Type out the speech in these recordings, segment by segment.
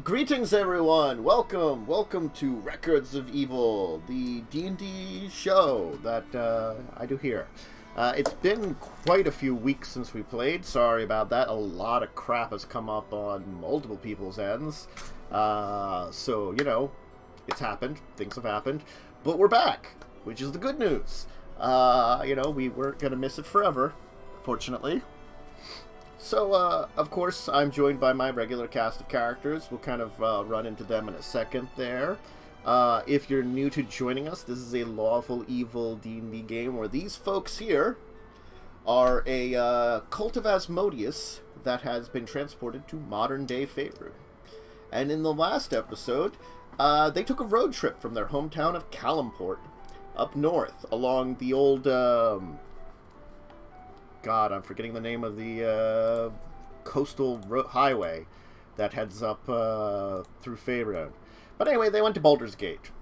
Greetings everyone! Welcome to Records of Evil, the D&D show that I do here. It's been quite a few weeks since we played, sorry about that. A lot of crap has come up on multiple people's ends. So, you know, it's happened, things have happened, but we're back, which is the good news. You know, we weren't gonna miss it forever, fortunately. So, of course, I'm joined by my regular cast of characters. We'll kind of run into them in a second there. If you're new to joining us, this is a Lawful Evil D&D game where these folks here are a cult of Asmodeus that has been transported to modern-day Faerun. And in the last episode, they took a road trip from their hometown of Calimport up north along the old... God, I'm forgetting the name of the coastal highway that heads up through Faerun. But anyway, they went to Baldur's Gate.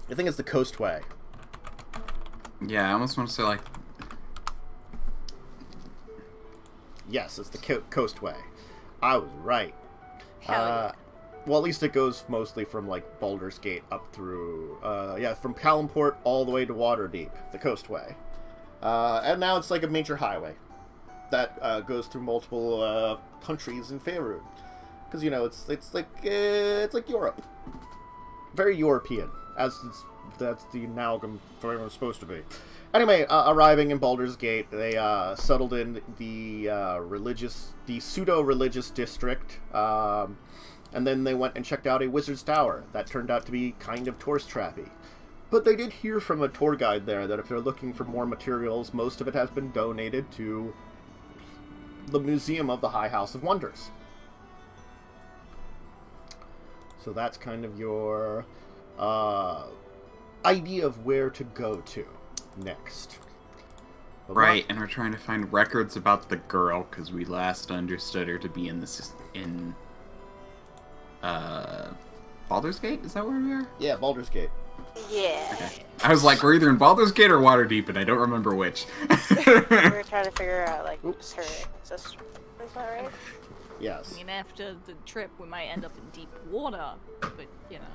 I think it's the Coastway. Yeah, I almost want to say, like... Yes, it's the Coastway. I was right. Hell yeah. Well, at least it goes mostly from, like, Baldur's Gate up through... yeah, from Calimport all the way to Waterdeep, the Coastway. And now it's like a major highway that goes through multiple countries in Faerun, because you know it's like Europe, very European, that's the amalgam for everyone's supposed to be. Anyway, arriving in Baldur's Gate, they settled in the pseudo-religious district, and then they went and checked out a wizard's tower that turned out to be kind of tourist trappy. But they did hear from a tour guide there that if they're looking for more materials, most of it has been donated to the Museum of the High House of Wonders. So that's kind of your idea of where to go to next. But Right, and we're trying to find records about the girl, because we last understood her to be in Baldur's Gate? Is that where we are? Yeah, Baldur's Gate. Yeah. Okay. I was like, we're either in Baldur's Gate or Waterdeep, and I don't remember which. We're trying to figure out, like, who's her ancestry. Is that right? Yes. I mean, after the trip, we might end up in deep water, but, you know.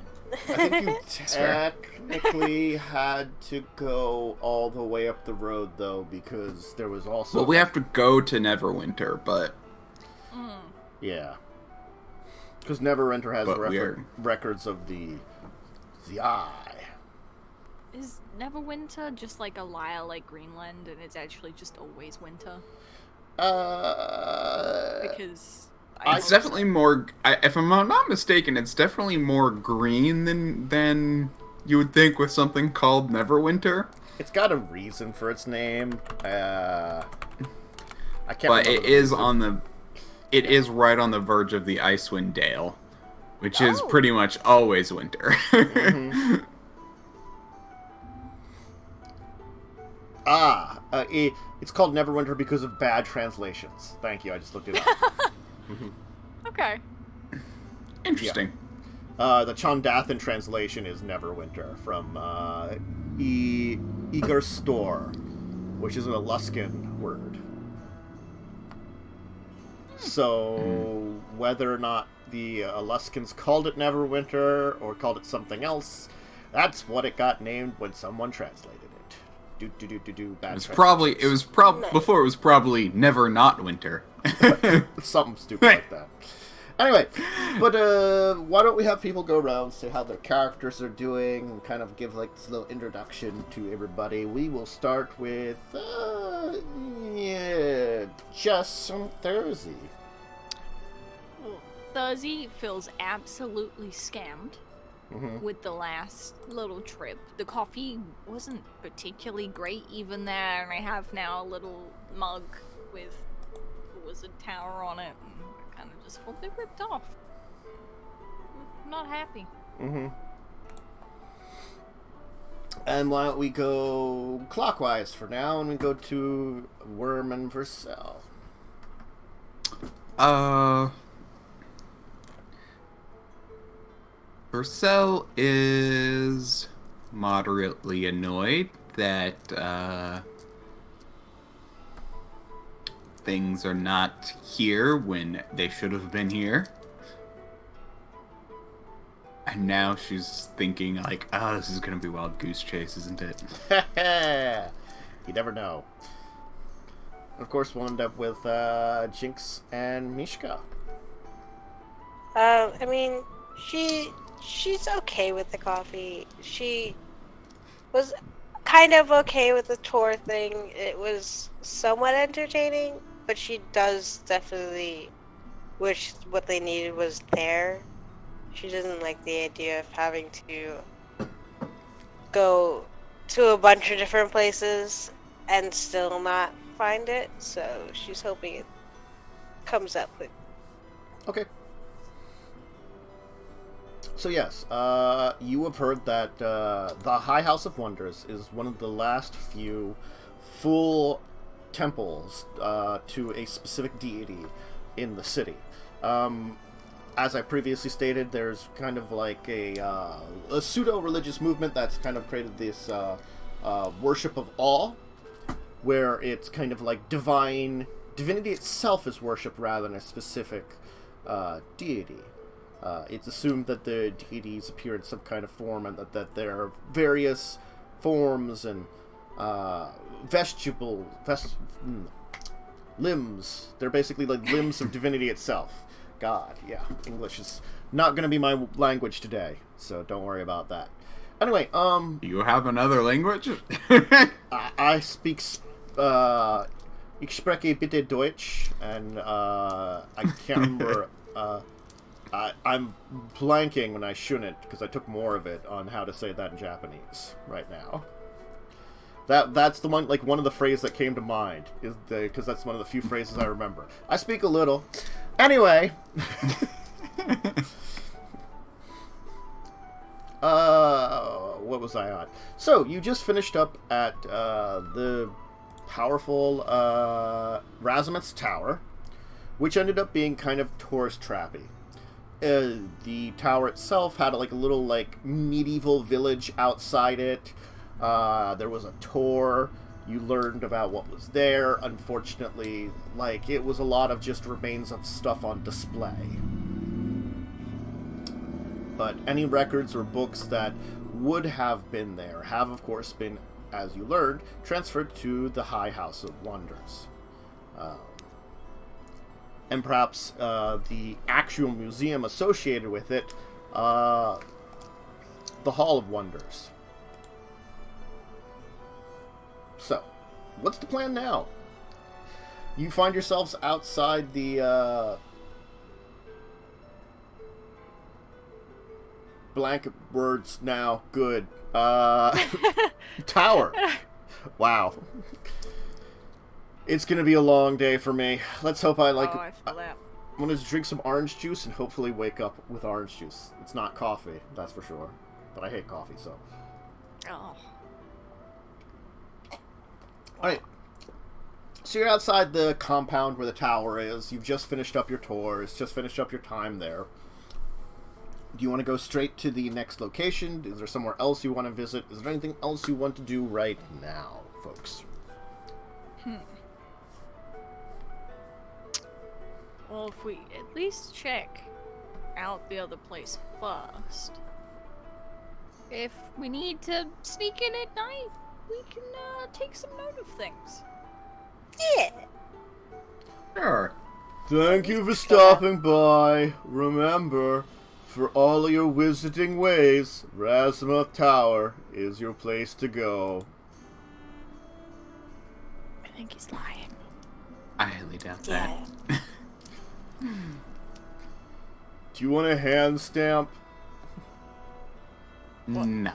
I think you technically had to go all the way up the road, though, because there was also... Well, we have to go to Neverwinter, but... Yeah. Because Neverwinter has But records of the Eye. Is Neverwinter just like a liar like Greenland, and it's actually just always winter? Because... It's definitely more... if I'm not mistaken, it's definitely more green than you would think with something called Neverwinter. It's got a reason for its name. I can't But remember it is on the... It is right on the verge of the Icewind Dale, which is pretty much always winter. Mm-hmm. It's called Neverwinter because of bad translations. Thank you, I just looked it up. Okay. Interesting. The Chondathan translation is Neverwinter from Eager Store, which is an Eluskan word. So, whether or not the Eluskans called it Neverwinter or called it something else, that's what it got named when someone translated it. Bad Before it was probably Never Not Winter. Something stupid like that. Anyway, but why don't we have people go around, say how their characters are doing, and kind of give like this little introduction to everybody. We will start with Jess and Therzee. Therzee feels absolutely scammed with the last little trip. The coffee wasn't particularly great even there, and I have now a little mug with a wizard tower on it, and I kind of just felt a bit ripped off. I'm not happy. And why don't we go clockwise for now, and we go to Wyrm and Versel. Versel is moderately annoyed that things are not here when they should have been here. And now she's thinking like, oh, this is gonna be Wild Goose Chase, isn't it? You never know. Of course, we'll end up with Jinxx and Mishka. I mean, she's okay with the coffee. She was kind of okay with the tour thing. It was somewhat entertaining, but she does definitely wish what they needed was there. She doesn't like the idea of having to go to a bunch of different places and still not find it, so she's hoping it comes up with. Okay. So yes, you have heard that the High House of Wonders is one of the last few full temples to a specific deity in the city. As I previously stated, there's kind of like a pseudo-religious movement that's kind of created this worship of awe, where it's kind of like divinity itself is worshipped rather than a specific deity. It's assumed that the deities appear in some kind of form, and that there are various forms and limbs. They're basically like limbs of divinity itself. God, yeah. English is not going to be my language today, so don't worry about that. Anyway, You have another language? I speak, ich spreche bitte Deutsch, and, I can't remember, I'm blanking when I shouldn't, because I took more of it on how to say that in Japanese right now. That's the one, like, one of the phrases that came to mind, is because that's one of the few phrases I remember. I speak a little. Anyway. What was I on? So, you just finished up at the powerful Razameth's Tower, which ended up being kind of tourist trappy. The tower itself had like a little like medieval village outside it. There was a tour. You learned about what was there. Unfortunately, like, it was a lot of just remains of stuff on display. But any records or books that would have been there have, of course, been, as you learned, transferred to the High House of Wonders. And perhaps the actual museum associated with it, the Hall of Wonders. So, what's the plan now? You find yourselves outside the blank words now. Good. Tower. Wow. It's gonna be a long day for me. Let's hope I like. I feel that. I'm gonna drink some orange juice and hopefully wake up with orange juice. It's not coffee, that's for sure. But I hate coffee, so. Oh. Alright. So you're outside the compound where the tower is. You've just finished up your tours, just finished up your time there. Do you want to go straight to the next location? Is there somewhere else you want to visit? Is there anything else you want to do right now, folks? Well, if we at least check out the other place first. If we need to sneak in at night, we can take some note of things. Yeah. Sure. Thank you for stopping by. Remember, for all of your wizarding ways, Razameth Tower is your place to go. I think he's lying. I highly doubt Yeah. that. Do you want a hand stamp? No.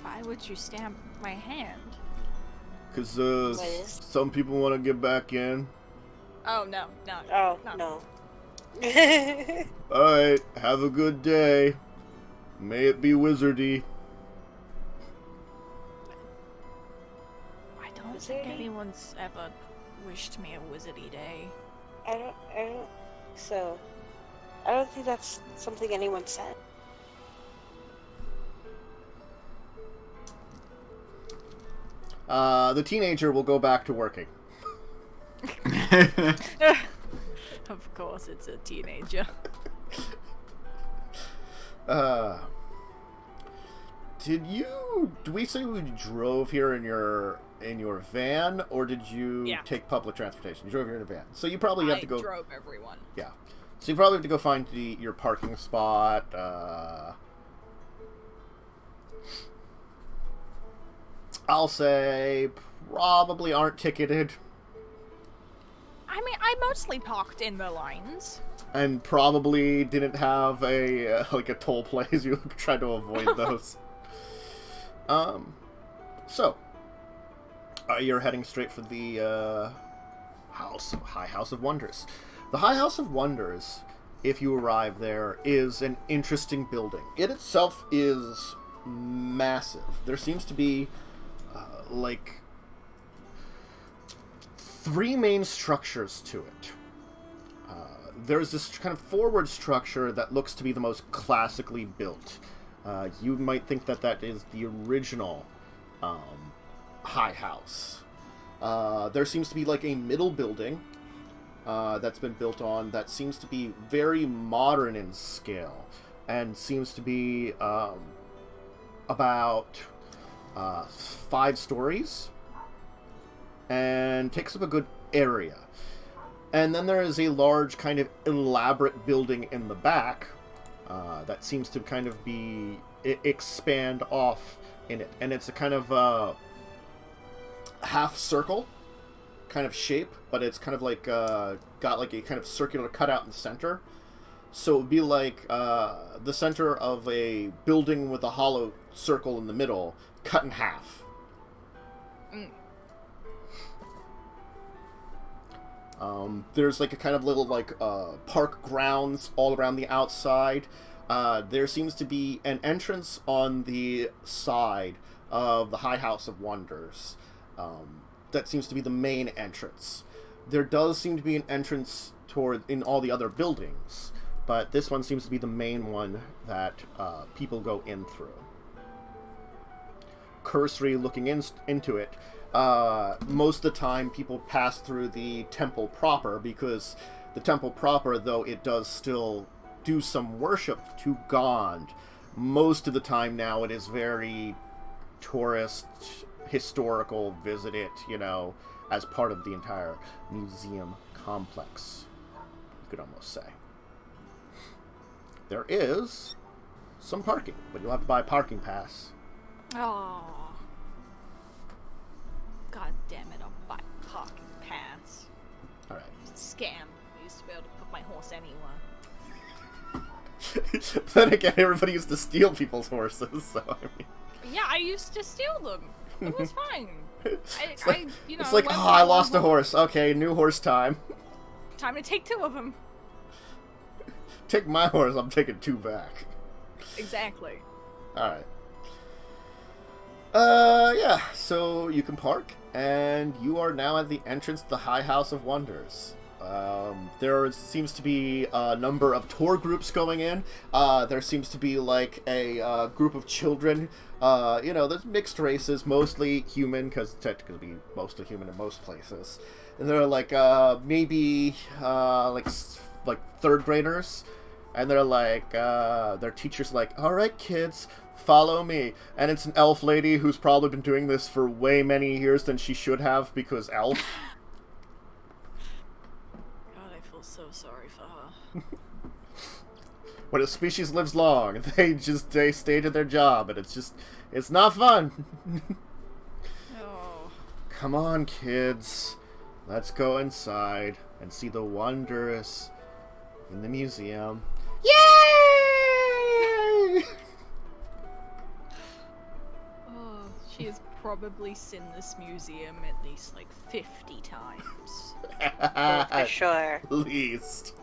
Why would you stamp my hand? Because What is? some people want to get back in. Oh, no, no. Oh, no. no. Alright, have a good day. May it be wizardy. I don't think Wizardy? anyone's ever wished me a wizardy day. I don't so. I don't think that's something anyone said. The teenager will go back to working. Of course, it's a teenager. Did we say we drove here in your van, or did you take public transportation? You drove here in a van. So you probably have to go... I drove everyone. Yeah. So you probably have to go find your parking spot. I'll say probably aren't ticketed. I mean, I mostly parked in the lines. And probably didn't have a toll plays. You tried to avoid those. So you're heading straight for the High House of Wonders. The High House of Wonders, if you arrive there, is an interesting building. It itself is massive. There seems to be like 3 main structures to it. There's this kind of forward structure that looks to be the most classically built. You might think that is the original High House. There seems to be like a middle building that's been built on that seems to be very modern in scale and seems to be about 5 stories and takes up a good area. And then there is a large kind of elaborate building in the back that seems to kind of be expand off in it, and it's a kind of half circle kind of shape, but it's kind of like got like a kind of circular cutout in the center. So it would be like the center of a building with a hollow circle in the middle, cut in half. There's like a kind of little like park grounds all around the outside. There seems to be an entrance on the side of the High House of Wonders. That seems to be the main entrance. There does seem to be an entrance in all the other buildings, but this one seems to be the main one that people go in through. Cursory looking into it, most of the time people pass through the temple proper, because the temple proper, though it does still do some worship to God, most of the time now it is very tourist, historical, visit it, as part of the entire museum complex, you could almost say. There is some parking, but you'll have to buy a parking pass. Oh. God damn it, I'll buy a parking pass. Alright. Scam. I used to be able to put my horse anywhere. Then again, everybody used to steal people's horses, so I mean... Yeah, I used to steal them. It was fine. It's like, I lost a horse. Okay, new horse time. Time to take 2 of them. Take my horse, I'm taking 2 back. Exactly. Alright. Yeah, so you can park, and you are now at the entrance to the High House of Wonders. There seems to be a number of tour groups going in. There seems to be like a group of children. There's mixed races, mostly human, because technically mostly human in most places. And they're like maybe like 3rd graders, and they're like their teacher's like, "All right, kids, follow me." And it's an elf lady who's probably been doing this for way many years than she should have, because elf. So sorry for her. When a species lives long, they stay to their job, and it's not fun. Oh. Come on, kids. Let's go inside and see the wonders in the museum. Yay! Oh, she has probably seen this museum at least like 50 times. Oh, for sure. At least.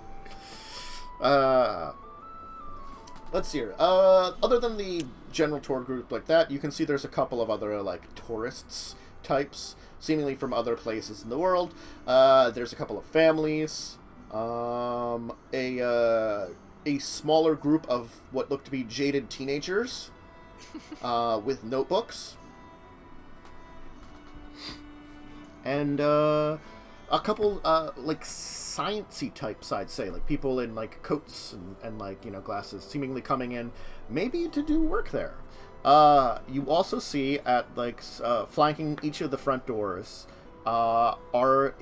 Let's see here. Other than the general tour group like that, you can see there's a couple of other like tourists types, seemingly from other places in the world. There's a couple of families. A smaller group of what look to be jaded teenagers with notebooks. And a couple like sciencey types, I'd say, like people in like coats and like, you know, glasses, seemingly coming in maybe to do work there. You also see at like flanking each of the front doors are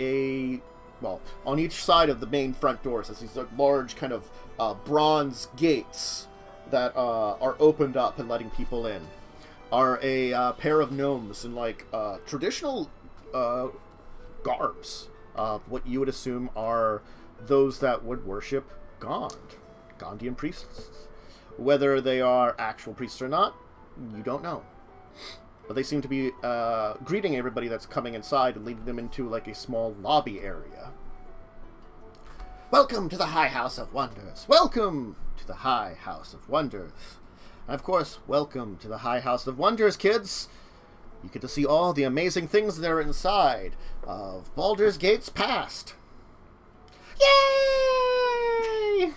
on each side of the main front doors, there's these large kind of bronze gates that are opened up and letting people in. Are a pair of gnomes in like traditional garbs. What you would assume are those that would worship Gondian priests. Whether they are actual priests or not, you don't know. But they seem to be greeting everybody that's coming inside and leading them into like a small lobby area. Welcome to the High House of Wonders. Welcome to the High House of Wonders. And of course, welcome to the High House of Wonders, kids. You get to see all the amazing things that are inside of Baldur's Gates past. Yay!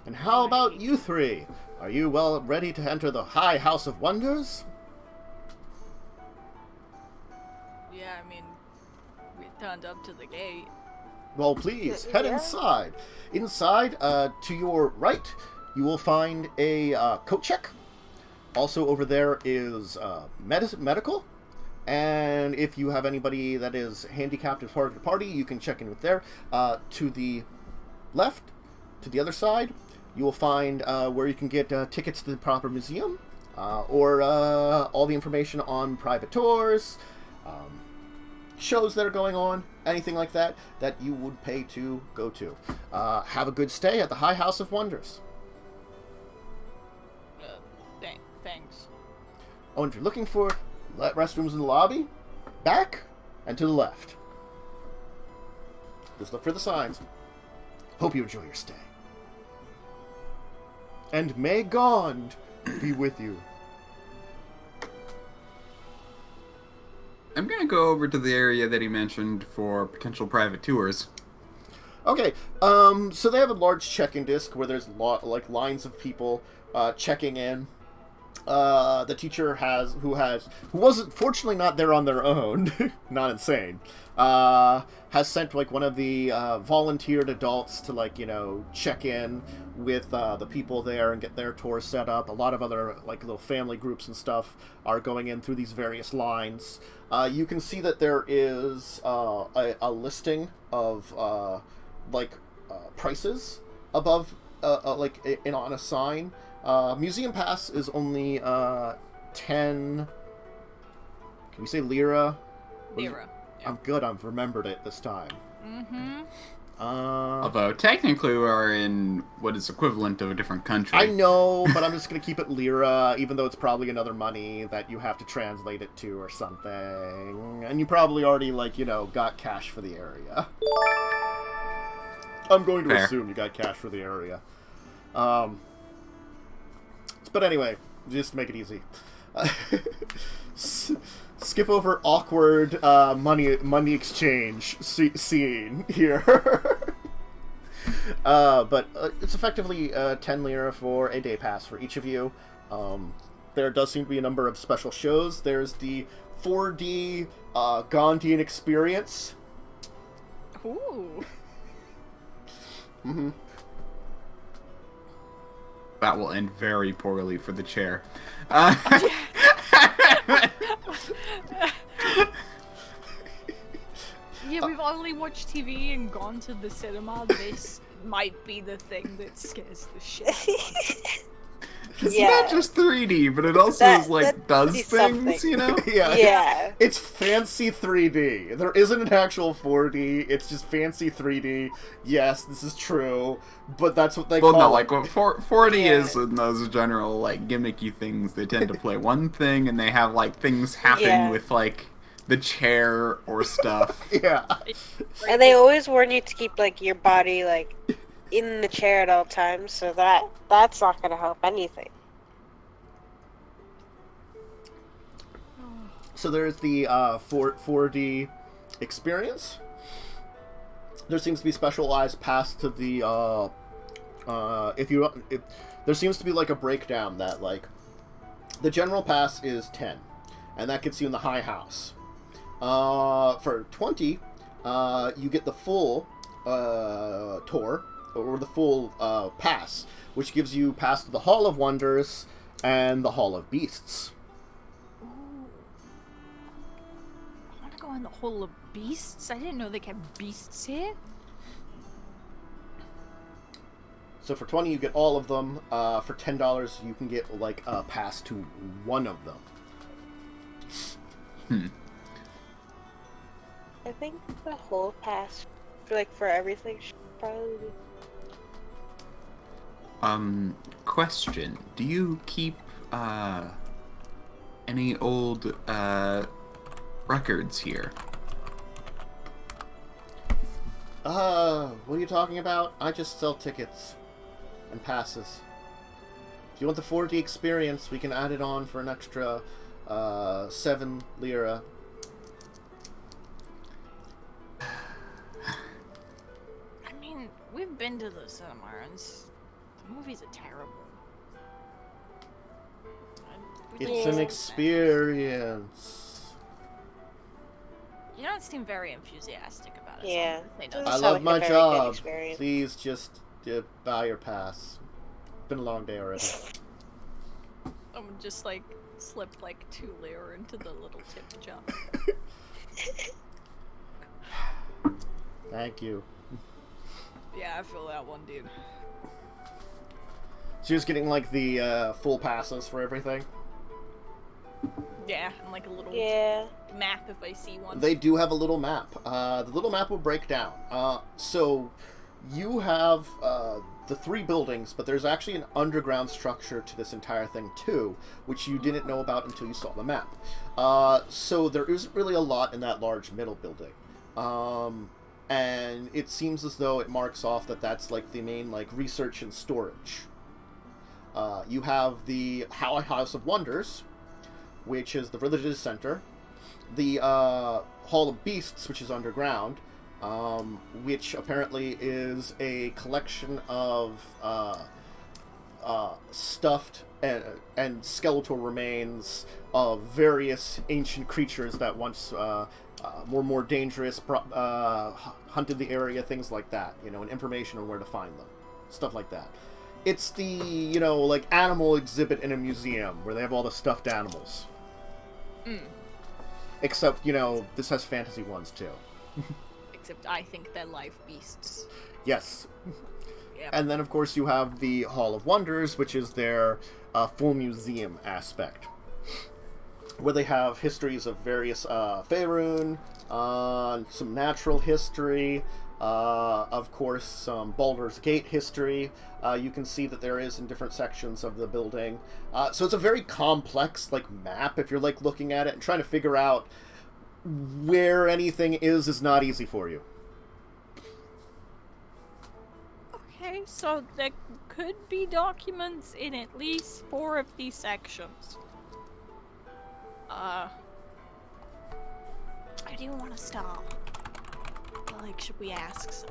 And how about you three? Are you well ready to enter the High House of Wonders? Yeah, I mean, we turned up to the gate. Well, please, head inside. Inside, to your right, you will find a coat check. Also over there is medical. And if you have anybody that is handicapped as part of your party, you can check in with there. To the left, to the other side, you will find where you can get tickets to the proper museum. Or all the information on private tours, shows that are going on, anything like that you would pay to go to. Have a good stay at the High House of Wonders. Thanks. Oh, and if you're looking for restrooms in the lobby, back and to the left. Just look for the signs. Hope you enjoy your stay. And may Gond be with you. I'm gonna go over to the area that he mentioned for potential private tours. Okay, so they have a large check-in disc where there's like lines of people checking in. The teacher who wasn't fortunately not there on their own, not insane, has sent like one of the volunteered adults to like, you know, check in with the people there and get their tour set up. A lot of other like little family groups and stuff are going in through these various lines. You can see that there is a listing of prices above on a sign. Museum pass is only 10. Can we say lira? Lira. Yeah. I'm good. I've remembered it this time. Mm-hmm. Although technically we are in what is equivalent of a different country. I know, but I'm just gonna keep it lira, even though it's probably another money that you have to translate it to or something. And you probably already got cash for the area. I'm going to Fair. assume you got cash for the area. But anyway, just to make it easy. Skip over awkward money exchange scene here. But it's effectively 10 lira for a day pass for each of you. There does seem to be a number of special shows. There's the 4D Gondian experience. Ooh. Mm-hmm. That will end very poorly for the chair. Yeah, we've only watched TV and gone to the cinema. This might be the thing that scares the shit out of us. It's not just 3D, but it also does things, something. you know? Yeah. It's fancy 3D. There isn't an actual 4D. It's just fancy 3D. Yes, this is true, but that's what they call it. Well, no, like what 4D is in those general gimmicky things. They tend to play one thing, and they have things happen with the chair or stuff. Yeah. And they always warn you to keep your body in the chair at all times, so that's not going to help anything. So there's the 4D experience. There seems to be specialized paths to the there seems to be a breakdown that The general pass is 10, and that gets you in the high house. For 20, you get the full tour, or the full pass, which gives you pass to the Hall of Wonders and the Hall of Beasts. Ooh. I want to go in the Hall of Beasts. I didn't know they kept beasts here. So for 20, you get all of them. For $10, you can get like a pass to one of them. I think the whole pass, for everything, should probably be... Question. Do you keep, any old, records here? What are you talking about? I just sell tickets and passes. If you want the 4D experience, we can add it on for an extra, 7 lira. I mean, we've been to the cinema and the movies are terrible. It's an experience. You don't seem very enthusiastic about it. Yeah. So I love my job. Please just buy your pass. Been a long day already. Someone just slipped 2 lira into the little tip jar. Thank you. Yeah, I feel that one, dude. So you're just getting the full passes for everything? Yeah, and a little map if I see one. They do have a little map. The little map will break down. So you have the 3 buildings, but there's actually an underground structure to this entire thing too, which you didn't know about until you saw the map. So there isn't really a lot in that large middle building. And it seems as though it marks off that that's the main research and storage. You have the House of Wonders, which is the religious center, the Hall of Beasts, which is underground, which apparently is a collection of stuffed and skeletal remains of various ancient creatures that once were more dangerous, hunted the area, things like that, and information on where to find them, stuff like that. It's the, animal exhibit in a museum where they have all the stuffed animals. Except, this has fantasy ones too. Except I think they're live beasts. Yes. Yep. And And then, of course, you have the Hall of Wonders, which is their full museum aspect, where they have histories of various Faerun, some natural history, of course, some Baldur's Gate history. You can see that there is in different sections of the building. So it's a very complex, map. If you're, looking at it and trying to figure out where anything is not easy for you. Okay, so there could be documents in at least 4 of these sections. Where do you want to start? Should we ask some?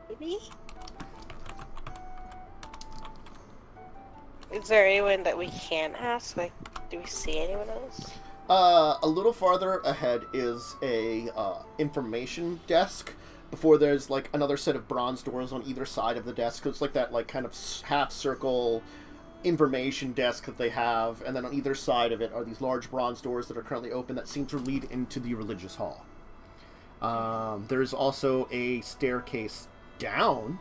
Maybe? Is there anyone that we can ask? Do we see anyone else? A little farther ahead is a information desk. Before there's another set of bronze doors on either side of the desk. It's that kind of half circle information desk that they have, and then on either side of it are these large bronze doors that are currently open that seem to lead into the religious hall. There's also a staircase down,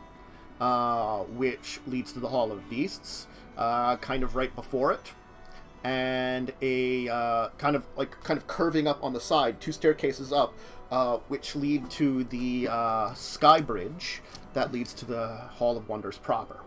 which leads to the Hall of Beasts, kind of right before it, and a kind of curving up on the side, 2 staircases up, which lead to the sky bridge that leads to the Hall of Wonders proper.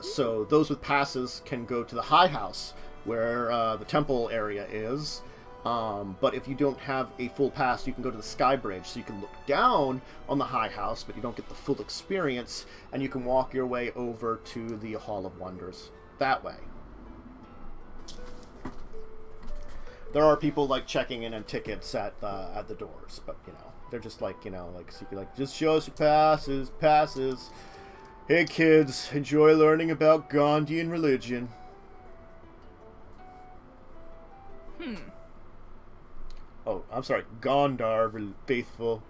So those with passes can go to the High House, where the temple area is. But if you don't have a full pass, you can go to the Sky Bridge, so you can look down on the High House, but you don't get the full experience, and you can walk your way over to the Hall of Wonders that way. There are people checking in on tickets at the doors, but they're just so you just show us your passes. Hey kids, enjoy learning about Gondian religion. Oh, I'm sorry, Gondar faithful.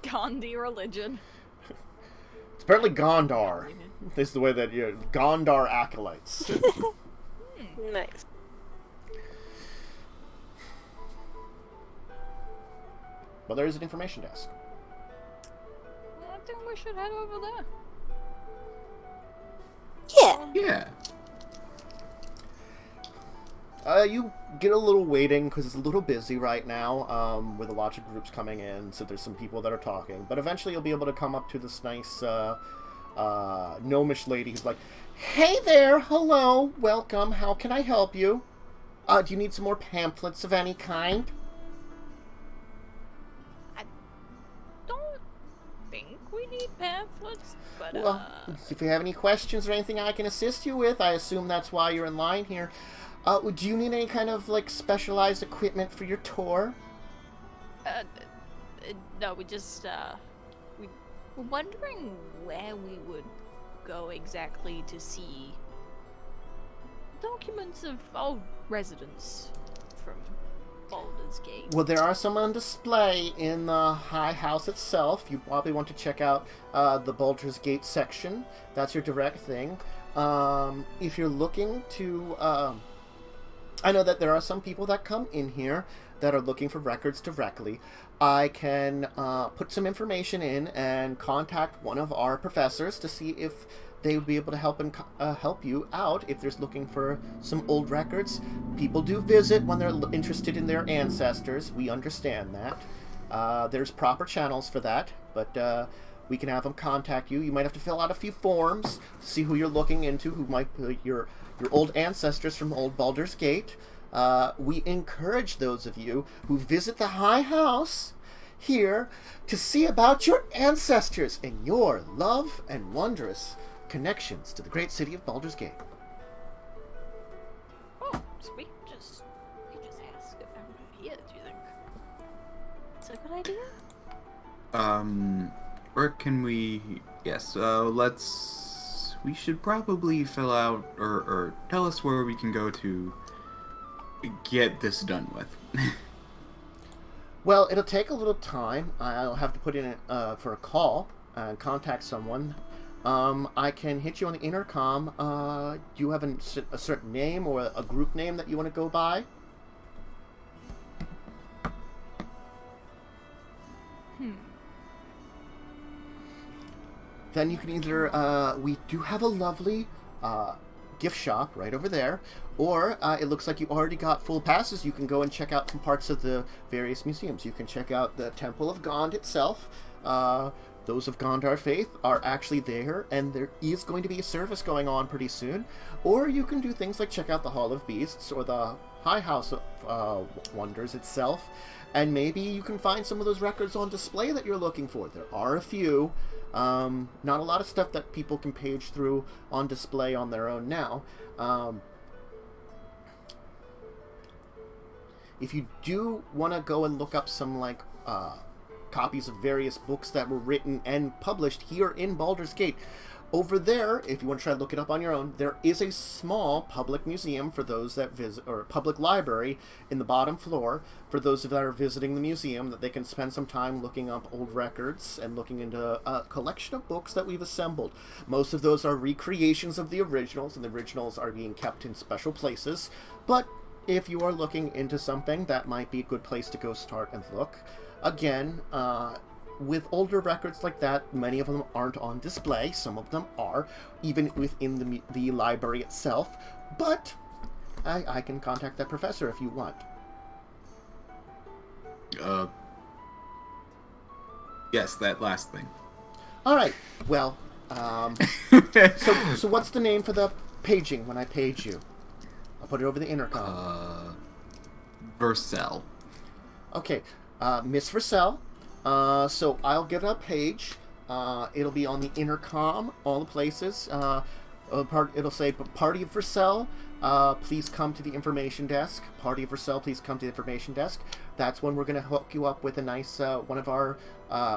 Gandhi religion. It's apparently Gondar. This is the way that Gondar acolytes. Nice. Well, there is an information desk. I think we should head over there. Yeah. Yeah. You get a little waiting because it's a little busy right now with a lot of groups coming in, so there's some people that are talking. But eventually you'll be able to come up to this nice gnomish lady who's like, "Hey there, hello, welcome, how can I help you? Do you need some more pamphlets of any kind?" I don't think we need pamphlets, but Well, if you have any questions or anything I can assist you with, I assume that's why you're in line here. Do you need any kind of, like, specialized equipment for your tour? No, we just, we were wondering where we would go exactly to see documents of old residents from Baldur's Gate. Well, there are some on display in the High House itself. You probably want to check out the Baldur's Gate section. That's your direct thing. If you're looking to... I know that there are some people that come in here that are looking for records directly. I can put some information in and contact one of our professors to see if they would be able to help you out if there's looking for some old records. People do visit when they're interested in their ancestors. We understand that. There's proper channels for that, but we can have them contact you. You might have to fill out a few forms, see who you're looking into, who might be your old ancestors from old Baldur's Gate. We encourage those of you who visit the High House here to see about your ancestors and your love and wondrous connections to the great city of Baldur's Gate. Oh, so we just ask if I'm here, do you think? It's a good idea? Or can we... Yes, we should probably fill out, or tell us where we can go to get this done with. Well, it'll take a little time. I'll have to put in for a call and contact someone. I can hit you on the intercom. Do you have a certain name or a group name that you want to go by? Then you can either, we do have a lovely gift shop right over there, or it looks like you already got full passes. You can go and check out some parts of the various museums. You can check out the Temple of Gond itself. Those of Gondar faith are actually there, and there is going to be a service going on pretty soon. Or you can do things like check out the Hall of Beasts or the High House of Wonders itself, and maybe you can find some of those records on display that you're looking for. There are a few. Not a lot of stuff that people can page through on display on their own now. If you do want to go and look up some, like, copies of various books that were written and published here in Baldur's Gate, over there, if you want to try to look it up on your own, there is a small public museum for those that visit, or public library in the bottom floor for those that are visiting the museum, that they can spend some time looking up old records and looking into a collection of books that we've assembled. Most of those are recreations of the originals, and the originals are being kept in special places. But if you are looking into something, that might be a good place to go start and look. Again, with older records like that, many of them aren't on display. Some of them are, even within the library itself. But I can contact that professor if you want. Yes, that last thing. All right. Well, so what's the name for the paging when I page you? I'll put it over the intercom. Versel. Okay, Miss Versel. So I'll get a page. It'll be on the intercom, all the places. It'll say, "Party of Versel, please come to the information desk." Party of Versel, please come to the information desk. That's when we're going to hook you up with a nice one of our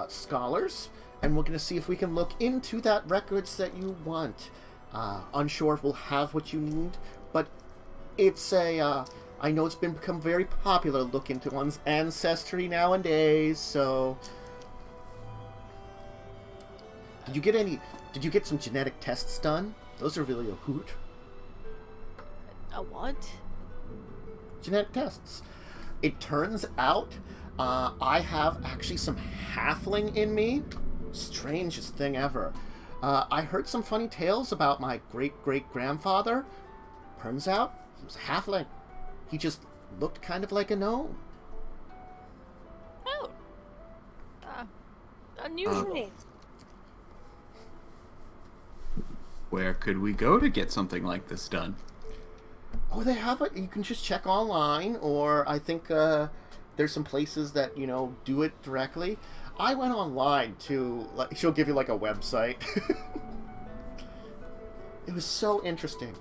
scholars, and we're going to see if we can look into that records that you want. Unsure if we'll have what you need, but it's a... I know it's become very popular to look into one's ancestry nowadays, so... Did you get some genetic tests done? Those are really a hoot. A what? Genetic tests. It turns out I have actually some halfling in me. Strangest thing ever. I heard some funny tales about my great-great-grandfather. Turns out he was a halfling. He just looked kind of like a gnome. Oh. Unusual. Where could we go to get something like this done? Oh, they have it. You can just check online, or I think there's some places that, do it directly. I went online to, she'll give you like a website. It was so interesting.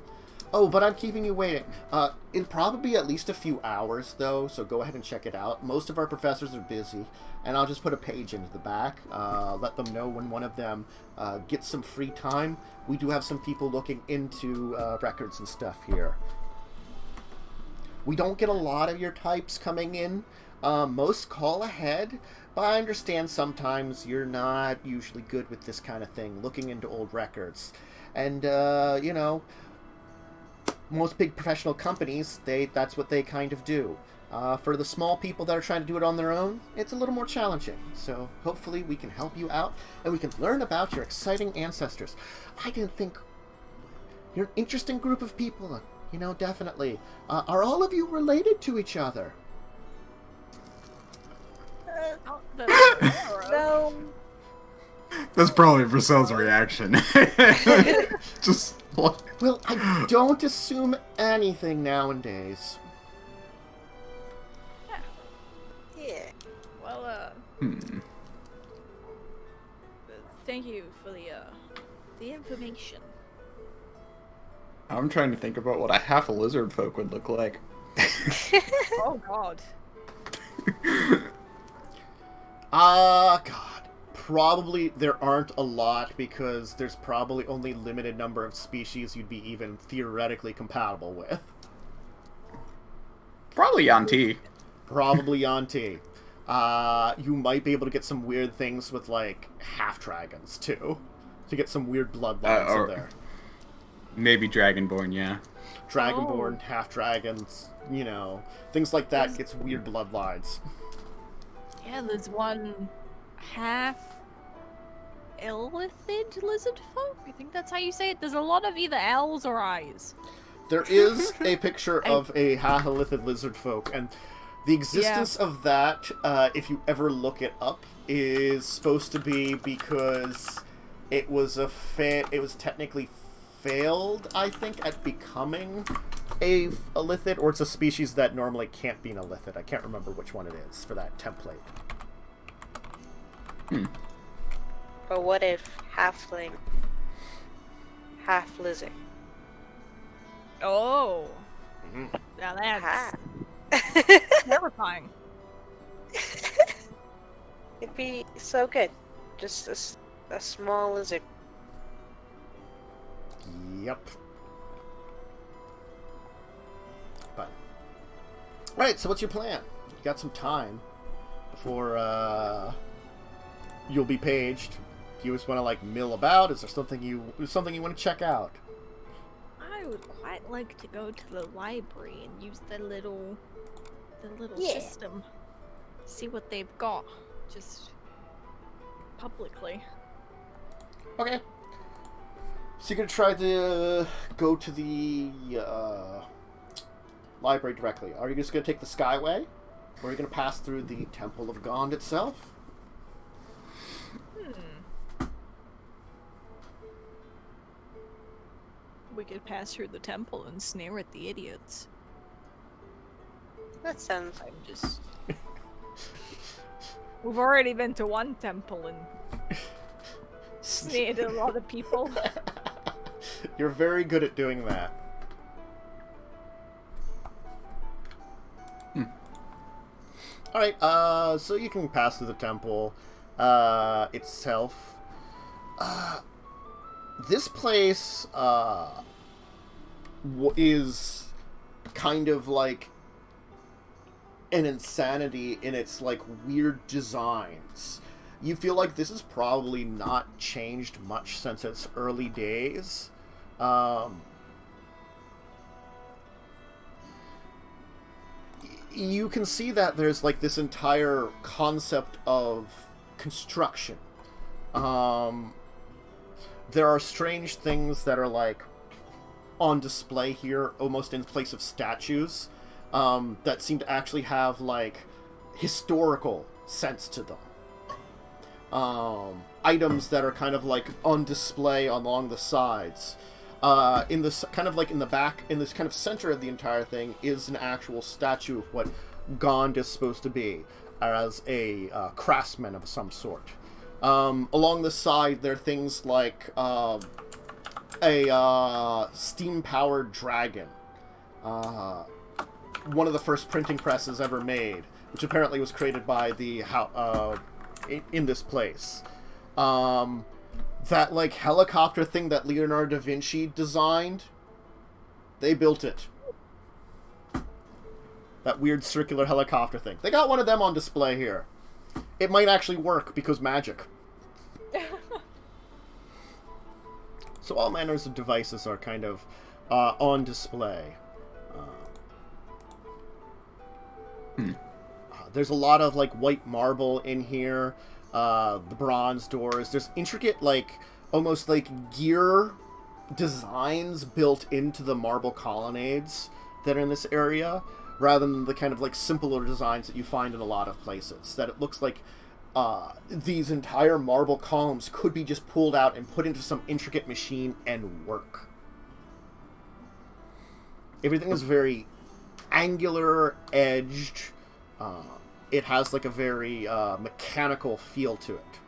Oh, but I'm keeping you waiting. It'll probably be at least a few hours, though, so go ahead and check it out. Most of our professors are busy, and I'll just put a page into the back. Let them know when one of them gets some free time. We do have some people looking into records and stuff here. We don't get a lot of your types coming in. Most call ahead, but I understand sometimes you're not usually good with this kind of thing, looking into old records. And, most big professional companies, that's what they kind of do. For the small people that are trying to do it on their own, it's a little more challenging. So hopefully we can help you out, and we can learn about your exciting ancestors. I didn't think... You're an interesting group of people, definitely. Are all of you related to each other? No. That's probably Versel's reaction. Just... Well, I don't assume anything nowadays. Yeah. Well, thank you for the information. I'm trying to think about what a half a lizard folk would look like. Oh, God. God. Probably there aren't a lot, because there's probably only limited number of species you'd be even theoretically compatible with. Probably Yanti. Probably Yanti. You might be able to get some weird things with, like, half-dragons, too. To get some weird bloodlines in there. Maybe Dragonborn, yeah. Dragonborn, half-dragons, things like that gets weird bloodlines. Yeah, there's one half Illithid lizard folk? I think that's how you say it. There's a lot of either L's or I's. There is a picture of a half-Illithid lizard folk, and the existence of that, if you ever look it up, is supposed to be because it was it was technically failed, I think, at becoming a Illithid, or it's a species that normally can't be an Illithid. I can't remember which one it is for that template. But what if halfling, half lizard? Oh. Mm-hmm. Now that's terrifying. It'd be so good. Just a small lizard. Yep. But... Alright, so what's your plan? You got some time before, you'll be paged. Do you just want to, like, mill about? Is there something you want to check out? I would quite like to go to the library and use the little system. See what they've got. Just publicly. Okay. So you're going to try to go to the library directly. Are you just going to take the Skyway? Or are you going to pass through the Temple of Gond itself? We could pass through the temple and snare at the idiots. That sounds... I'm just... We've already been to one temple and snared a lot of people. You're very good at doing that. Alright, so you can pass through the temple. itself. This place is kind of like an insanity in its like weird designs. You feel like this has probably not changed much since its early days. You can see that there's like this entire concept of construction. There are strange things that are like on display here, almost in place of statues, that seem to actually have like historical sense to them. Items that are kind of like on display along the sides. In this kind of like in the back, in this kind of center of the entire thing, is an actual statue of what Gond is supposed to be, as a craftsman of some sort. Along the side, there are things like a steam-powered dragon. One of the first printing presses ever made, which apparently was created by the in this place. That like helicopter thing that Leonardo da Vinci designed, they built it. That weird circular helicopter thing. They got one of them on display here. It might actually work because magic. So all manners of devices are kind of on display. There's a lot of like white marble in here. The bronze doors. There's intricate, like, almost like gear designs built into the marble colonnades that are in this area, rather than the kind of like simpler designs that you find in a lot of places. That it looks like these entire marble columns could be just pulled out and put into some intricate machine and work. Everything is very angular, edged. It has like a very mechanical feel to it.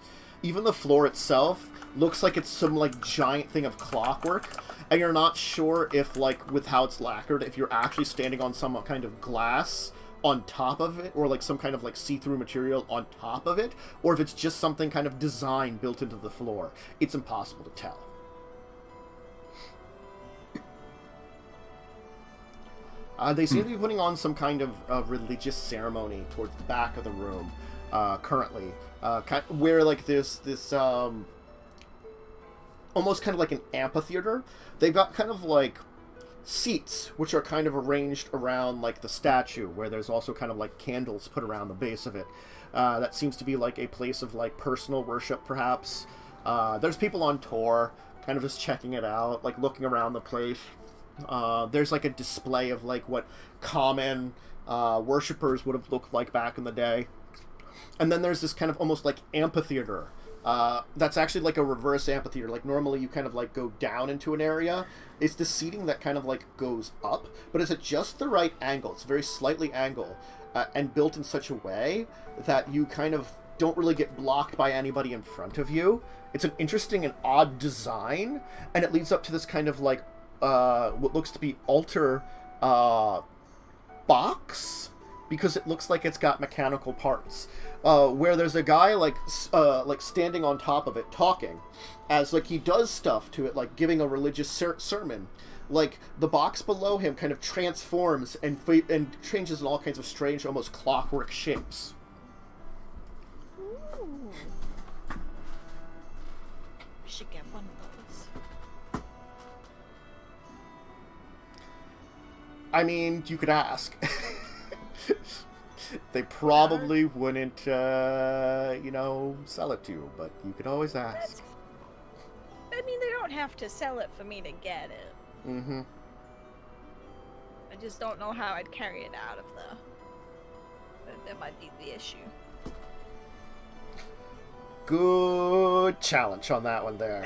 Even the floor itself looks like it's some like giant thing of clockwork, and you're not sure if, like, with how it's lacquered, if you're actually standing on some kind of glass on top of it, or like some kind of like see-through material on top of it, or if it's just something kind of design built into the floor. It's impossible to tell. They seem to be putting on some kind of religious ceremony towards the back of the room, currently. Where, like, this almost kind of like an amphitheater. They've got kind of, like, seats, which are kind of arranged around, like, the statue, where there's also kind of, like, candles put around the base of it. That seems to be, like, a place of, like, personal worship, perhaps. There's people on tour, kind of just checking it out, like, looking around the place. There's like a display of like what common worshippers would have looked like back in the day. And then there's this kind of almost like amphitheater. That's actually like a reverse amphitheater. Like normally you kind of like go down into an area. It's the seating that kind of like goes up, but it's at just the right angle. It's very slightly angled and built in such a way that you kind of don't really get blocked by anybody in front of you. It's an interesting and odd design, and it leads up to this kind of like what looks to be altar box, because it looks like it's got mechanical parts, where there's a guy like standing on top of it talking as like he does stuff to it, like giving a religious sermon. Like the box below him kind of transforms and changes in all kinds of strange, almost clockwork shapes. Ooh. We should get one of those. I mean, you could ask. They probably wouldn't, sell it to you, but you could always ask. I mean, they don't have to sell it for me to get it. Mm-hmm. I just don't know how I'd carry it out of there. That might be the issue. Good challenge on that one there.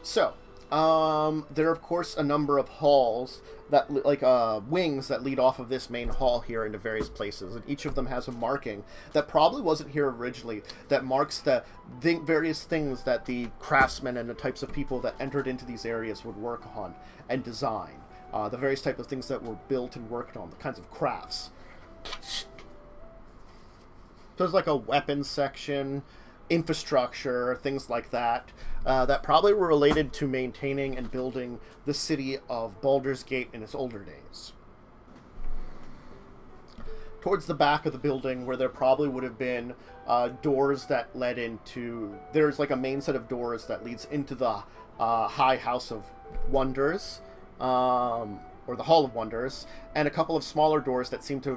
So, there are, of course, a number of halls that, wings that lead off of this main hall here into various places, and each of them has a marking that probably wasn't here originally, that marks the various things that the craftsmen and the types of people that entered into these areas would work on and design. The various types of things that were built and worked on, the kinds of crafts. there's like a weapons section, infrastructure, things like that, that probably were related to maintaining and building the city of Baldur's Gate in its older days. Towards the back of the building, where there probably would have been doors that led into... There's like a main set of doors that leads into the High House of Wonders, or the Hall of Wonders, and a couple of smaller doors that seem to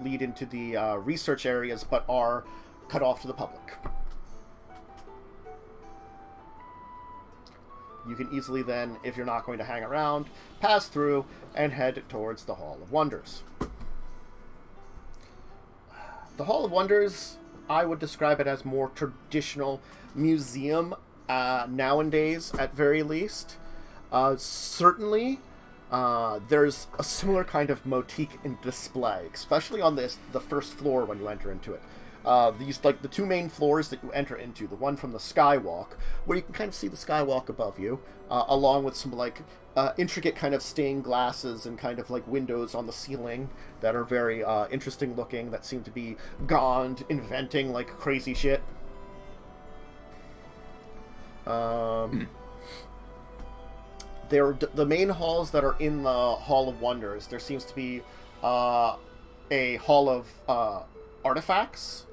lead into the research areas, but are cut off to the public. You can easily then, if you're not going to hang around, pass through and head towards the Hall of Wonders. The Hall of Wonders, I would describe it as more traditional museum nowadays, at very least. Certainly, there's a similar kind of motif in display, especially on the first floor when you enter into it. These, like, the two main floors that you enter into, the one from the skywalk, where you can kind of see the skywalk above you, along with some, like, intricate kind of stained glasses and kind of, like, windows on the ceiling that are very interesting looking, that seem to be Gond inventing, like, crazy shit. The main halls that are in the Hall of Wonders, there seems to be a Hall of Artifacts,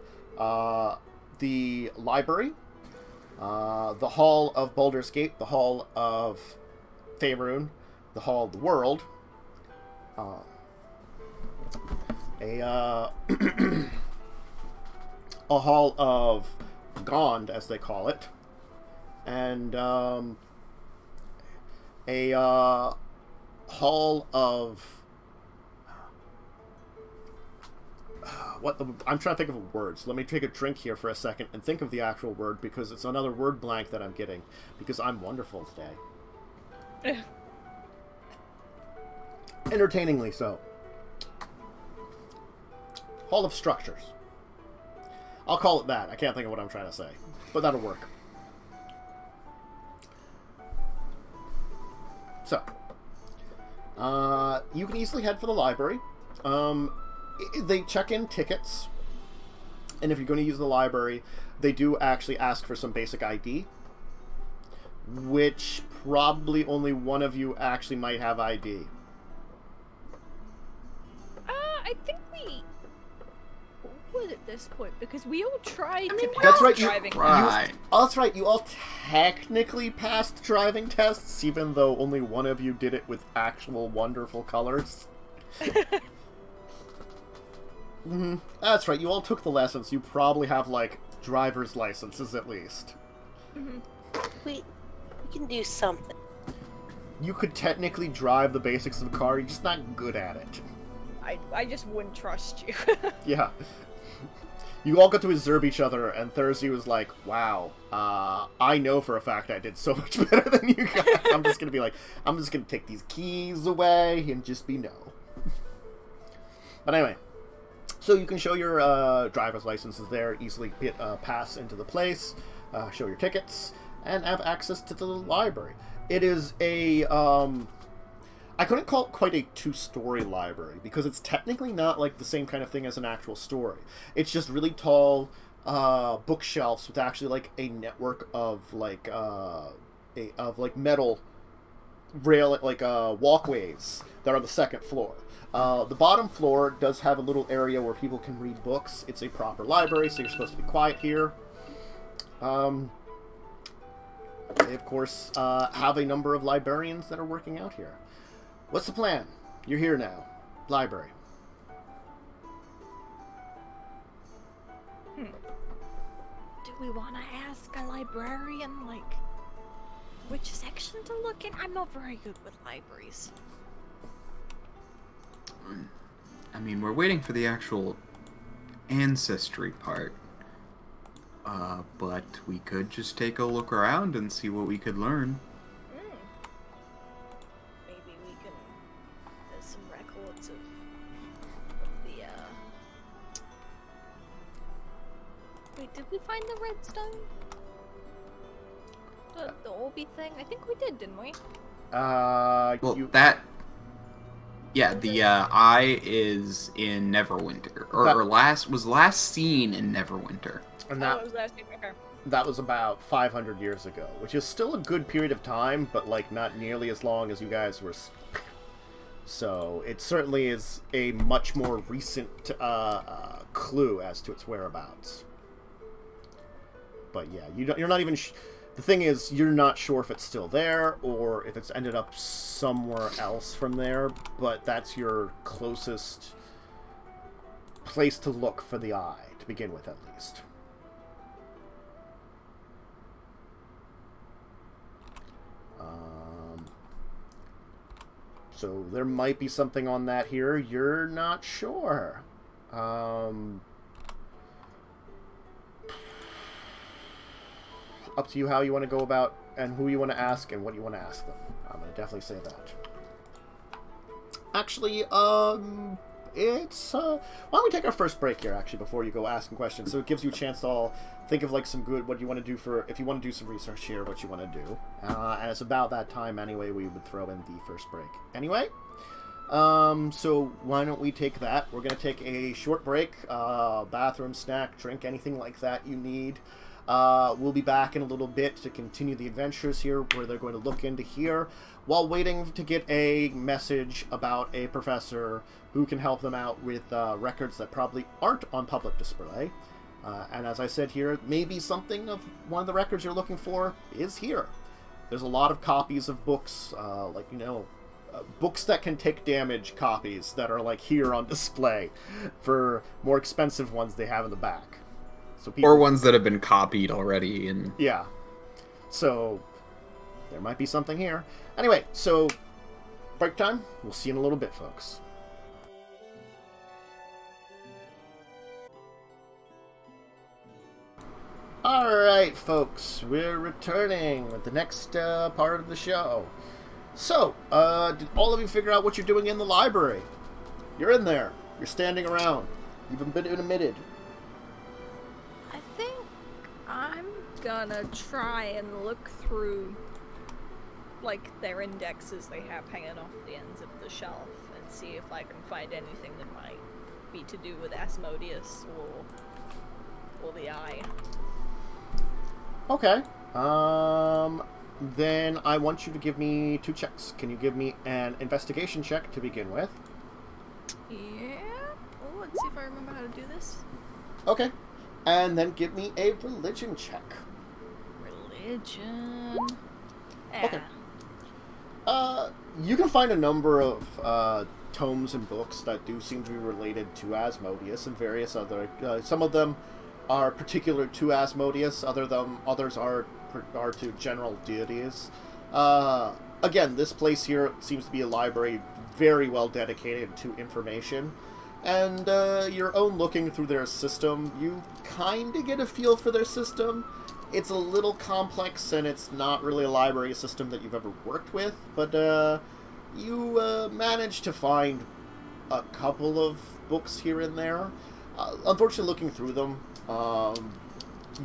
the library, the Hall of Baldur's Gate, the Hall of Faerun, the Hall of the World, a Hall of Gond, as they call it, and a Hall of... I'm trying to think of a word, so let me take a drink here for a second and think of the actual word, because it's another word blank that I'm getting, because I'm wonderful today. Entertainingly so. Hall of Structures. I'll call it that. I can't think of what I'm trying to say, but that'll work. So, you can easily head for the library. They check in tickets, and if you're going to use the library, they do actually ask for some basic ID, which probably only one of you actually might have ID. I think we would at this point, because we all tried to That's pass right, driving that's right, you all technically passed driving tests, even though only one of you did it with actual wonderful colors. That's right, you all took the lessons. You probably have, like, driver's licenses at least. We can do something. You could technically drive the basics of a car, you're just not good at it. I just wouldn't trust you. Yeah. You all got to observe each other, and Therzee was like, wow, I know for a fact I did so much better than you guys. I'm just gonna be like, I'm just gonna take these keys away and just be no. But anyway, so you can show your driver's licenses there, easily pass into the place, show your tickets, and have access to the library. It is a, I couldn't call it quite a two-story library, because it's technically not like the same kind of thing as an actual story. It's just really tall bookshelves with actually like a network of like metal rail, like walkways that are on the second floor. The bottom floor does have a little area where people can read books. It's a proper library, so you're supposed to be quiet here. They, of course, have a number of librarians that are working out here. What's the plan? You're here now. Library. Do we want to ask a librarian, like, which section to look in? I'm not very good with libraries. I mean, we're waiting for the actual ancestry part. But we could just take a look around and see what we could learn. Maybe we can... There's some records of the, Wait, did we find the redstone? The Orby thing? I think we did, didn't we? Well, that... Yeah, the eye is in Neverwinter, or last seen in Neverwinter. And Oh, it was last week. Okay. that was about 500 years ago, which is still a good period of time, but like not nearly as long as you guys were. So it certainly is a much more recent clue as to its whereabouts. But yeah, you're not even. The thing is, you're not sure if it's still there or if it's ended up somewhere else from there. But that's your closest place to look for the eye to begin with, at least. So there might be something on that here. You're not sure. Up to you how you want to go about and who you want to ask and what you want to ask them. I'm going to definitely say that. Actually, it's... why don't we take our first break here, actually, before you go asking questions. So it gives you a chance to all think of, like, some good... What you want to do for... If you want to do some research here, what you want to do. And it's about that time, anyway, we would throw in the first break. Anyway... so why don't we take that? We're going to take a short break. Bathroom, snack, drink, anything like that you need. We'll be back in a little bit to continue the adventures here, where they're going to look into here, while waiting to get a message about a professor who can help them out with records that probably aren't on public display. And as I said here, maybe something of one of the records you're looking for is here. There's a lot of copies of books, books that can take damage copies that are like here on display for more expensive ones they have in the back. So people, or ones that have been copied already. And yeah. So there might be something here. Anyway, so break time. We'll see you in a little bit, folks. Alright, folks. We're returning with the next part of the show. So, did all of you figure out what you're doing in the library? You're in there. You're standing around. You've been admitted. I think I'm gonna try and look through, like, their indexes they have hanging off the ends of the shelf and see if I can find anything that might be to do with Asmodeus or the eye. Okay. Then I want you to give me 2 checks. Can you give me an investigation check to begin with? Yeah. Oh, let's see if I remember how to do this. Okay. And then give me a religion check. Religion. Okay. You can find a number of tomes and books that do seem to be related to Asmodeus and various other... some of them are particular to Asmodeus, others are to general deities. Again, this place here seems to be a library very well dedicated to information. And your own looking through their system, you kind of get a feel for their system. It's a little complex, and it's not really a library system that you've ever worked with, but you managed to find a couple of books here and there. Unfortunately, looking through them,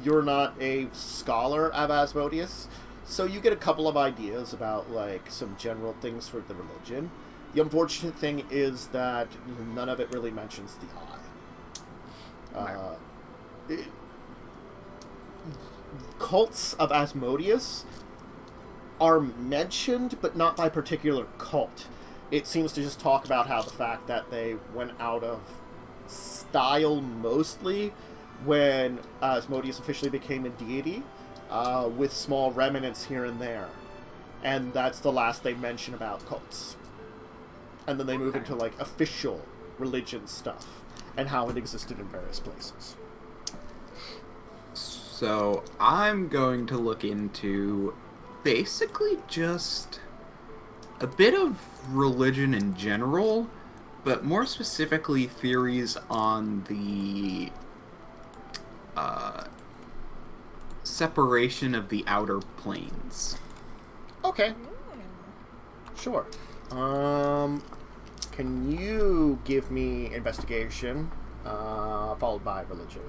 you're not a scholar of Asmodeus, so you get a couple of ideas about, like, some general things for the religion. The unfortunate thing is that none of it really mentions the eye. Cults of Asmodeus are mentioned, but not by particular cult. It seems to just talk about how the fact that they went out of style mostly when Asmodeus officially became a deity, with small remnants here and there. And that's the last they mention about cults. And then they move into, like, official religion stuff and how it existed in various places. so I'm going to look into basically just a bit of religion in general, but more specifically theories on the separation of the outer planes. Okay. Sure. Can you give me investigation, followed by religion?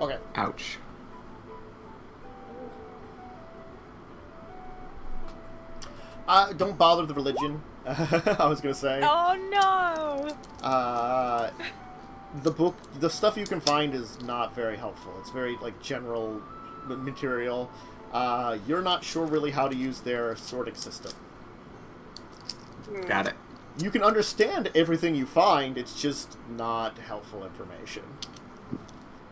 Okay. Ouch. Don't bother the religion. I was gonna say. Oh no! The stuff you can find is not very helpful. It's very, like, general material. You're not sure really how to use their sorting system. Got it. You can understand everything you find, it's just not helpful information.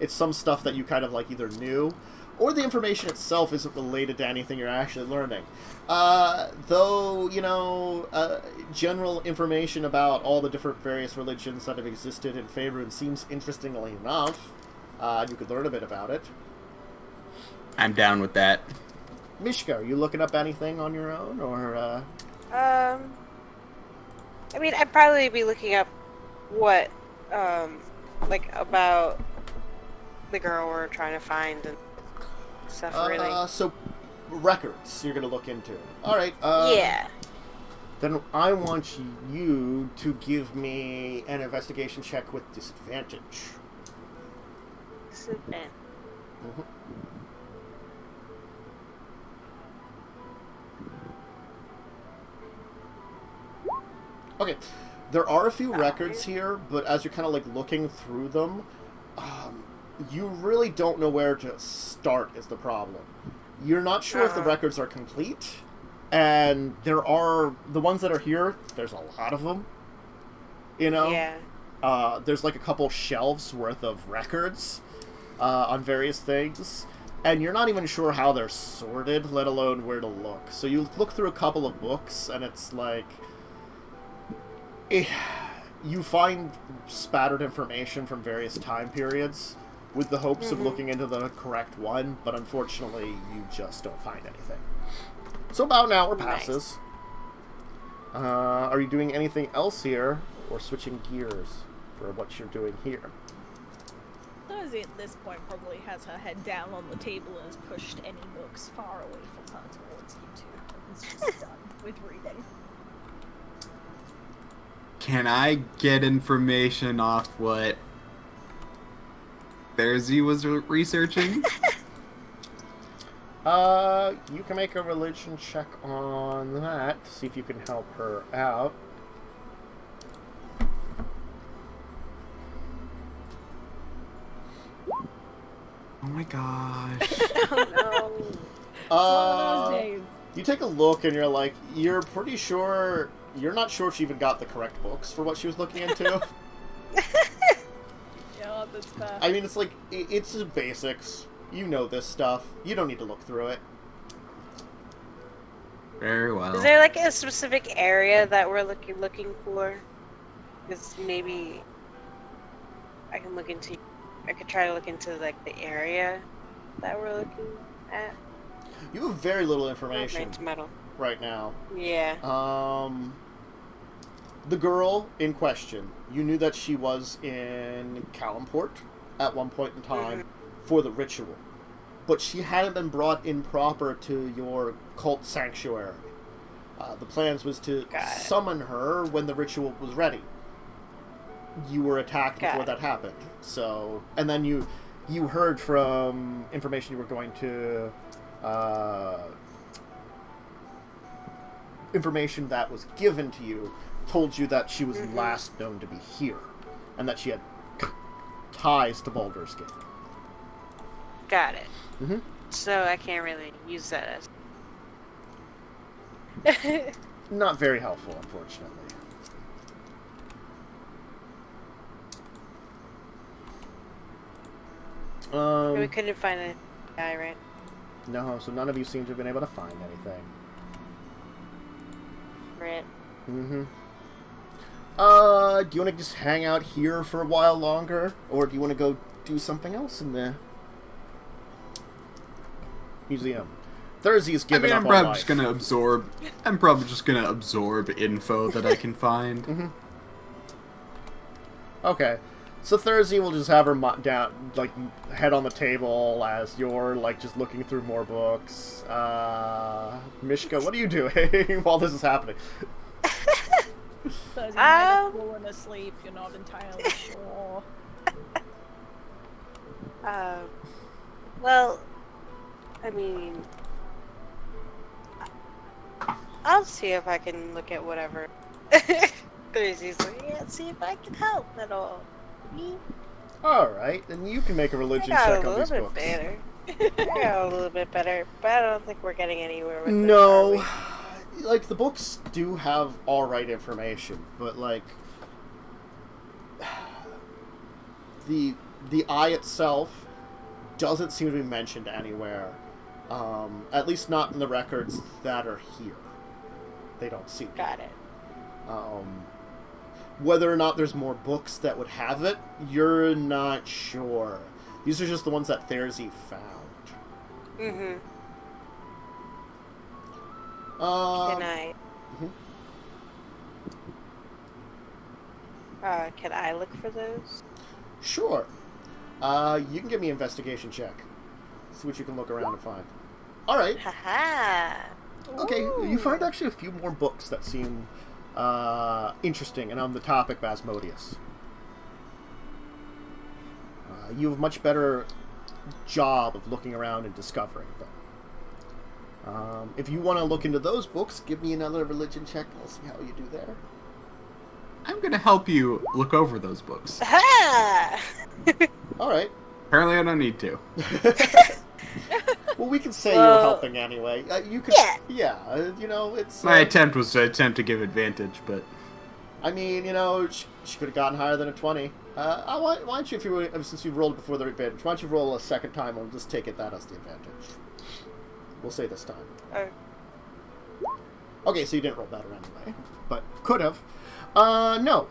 It's some stuff that you kind of, like, either knew, or the information itself isn't related to anything you're actually learning. Though, general information about all the different various religions that have existed in Faerun seems interestingly enough. You could learn a bit about it. I'm down with that. Mishka, are you looking up anything on your own, or, I mean, I'd probably be looking up what, about the girl we're trying to find and stuff, really. So, records you're gonna look into. Alright, Yeah. Then I want you to give me an investigation check with disadvantage. Super. Okay, there are a few records here, but as you're kind of like looking through them, you really don't know where to start is the problem. You're not sure if the records are complete, and there are, the ones that are here, there's a lot of them, Yeah. There's like a couple shelves worth of records on various things, and you're not even sure how they're sorted, let alone where to look. So you look through a couple of books, and it's like, you find spattered information from various time periods with the hopes of looking into the correct one, but unfortunately you just don't find anything. So about an hour passes. Nice. Are you doing anything else here, or switching gears for what you're doing here? Therzee at this point probably has her head down on the table and has pushed any books far away from her towards you two. And is just done with reading. Can I get information off what Therzee was researching? You can make a religion check on that to see if you can help her out. Oh my gosh. Oh no. You take a look and you're like, you're pretty sure, you're not sure if she even got the correct books for what she was looking into. Yeah, that's fair. I mean, it's like, it's the basics. You know this stuff. You don't need to look through it. Very well. Is there like a specific area that we're looking for? Because maybe I could try to look into like the area that we're looking at. You have very little information Metal. right now. Yeah. The girl in question, you knew that she was in Calimport at one point in time for the ritual. But she hadn't been brought in proper to your cult sanctuary. The plans was to summon her when the ritual was ready. You were attacked before that happened. So, and then you heard from information you were going to, information that was given to you told you that she was last known to be here, and that she had ties to Baldur's Gate. Got it. So I can't really use that as... Not very helpful, unfortunately. We couldn't find a guy, right? No, so none of you seem to have been able to find anything. Right. Do you want to just hang out here for a while longer? Or do you want to go do something else in the museum? Therzee's giving up on life. I'm probably just gonna absorb info that I can find. Okay. So Therzee will just have her head on the table as you're, just looking through more books. Mishka, what are you doing while this is happening? Therzee might have fallen asleep, you're not entirely sure. Well, I mean... I'll see if I can look at whatever. Therezee's like, yeah, see if I can help at all. Alright, then you can make a religion I got check a on these little bit books. better. I got a little bit better, but I don't think we're getting anywhere with this, No. are we? Like, the books do have alright information, but, like, the eye itself doesn't seem to be mentioned anywhere. At least not in the records that are here. They don't seem to. Got it. Whether or not there's more books that would have it, you're not sure. These are just the ones that Therzee found. Mm-hmm. Can I... can I look for those? Sure. You can give me an investigation check. See what you can look around and find. Alright. Haha! Okay, you find actually a few more books that seem interesting and on the topic of Asmodeus. You have a much better job of looking around and discovering them. If you want to look into those books, give me another religion check and we'll see how you do there. I'm going to help you look over those books. Ha! Alright. Apparently I don't need to. Well, we can say you were helping anyway. You could, you know, it's... My attempt was to give advantage, but... I mean, you know, she could have gotten higher than a 20. Why don't you, since you rolled before the advantage, why don't you roll a second time and we'll just take that as the advantage. We'll say this time. Okay, so you didn't roll better anyway, but could have. No.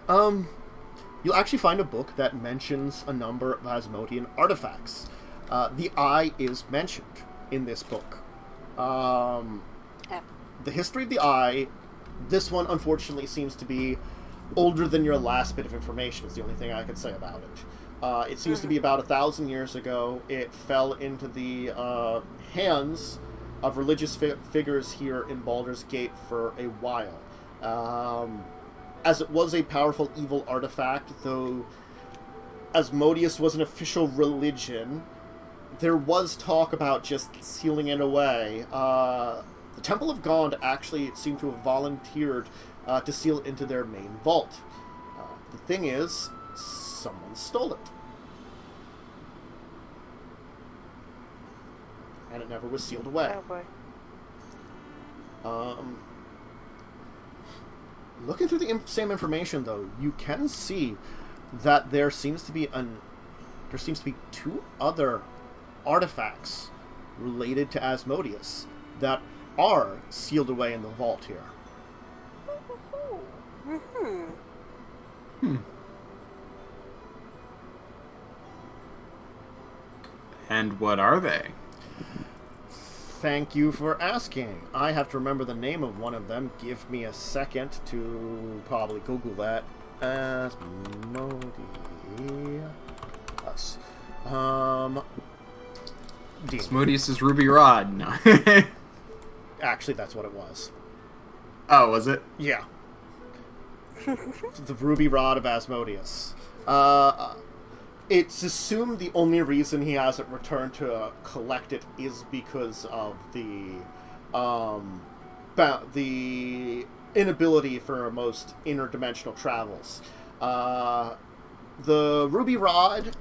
You'll actually find a book that mentions a number of Asmodean artifacts. The eye is mentioned in this book. The history of the eye, this one unfortunately seems to be older than your last bit of information, is the only thing I can say about it. It seems to be about 1,000 years ago. It fell into the hands of religious figures here in Baldur's Gate for a while. As it was a powerful evil artifact, though Asmodeus was an official religion, there was talk about just sealing it away. The Temple of Gond actually seemed to have volunteered to seal it into their main vault. The thing is, someone stole it. And it never was sealed away. Oh boy. Looking through the same information, though, you can see that there seems to be two other artifacts related to Asmodeus that are sealed away in the vault here. And what are they? Thank you for asking. I have to remember the name of one of them. Give me a second to probably Google that. Asmodeus. Asmodeus is Ruby Rod. No. Actually, that's what it was. Oh, was it? Yeah. The Ruby Rod of Asmodius. It's assumed the only reason he hasn't returned to collect it is because of the inability for most interdimensional travels. The Ruby Rod,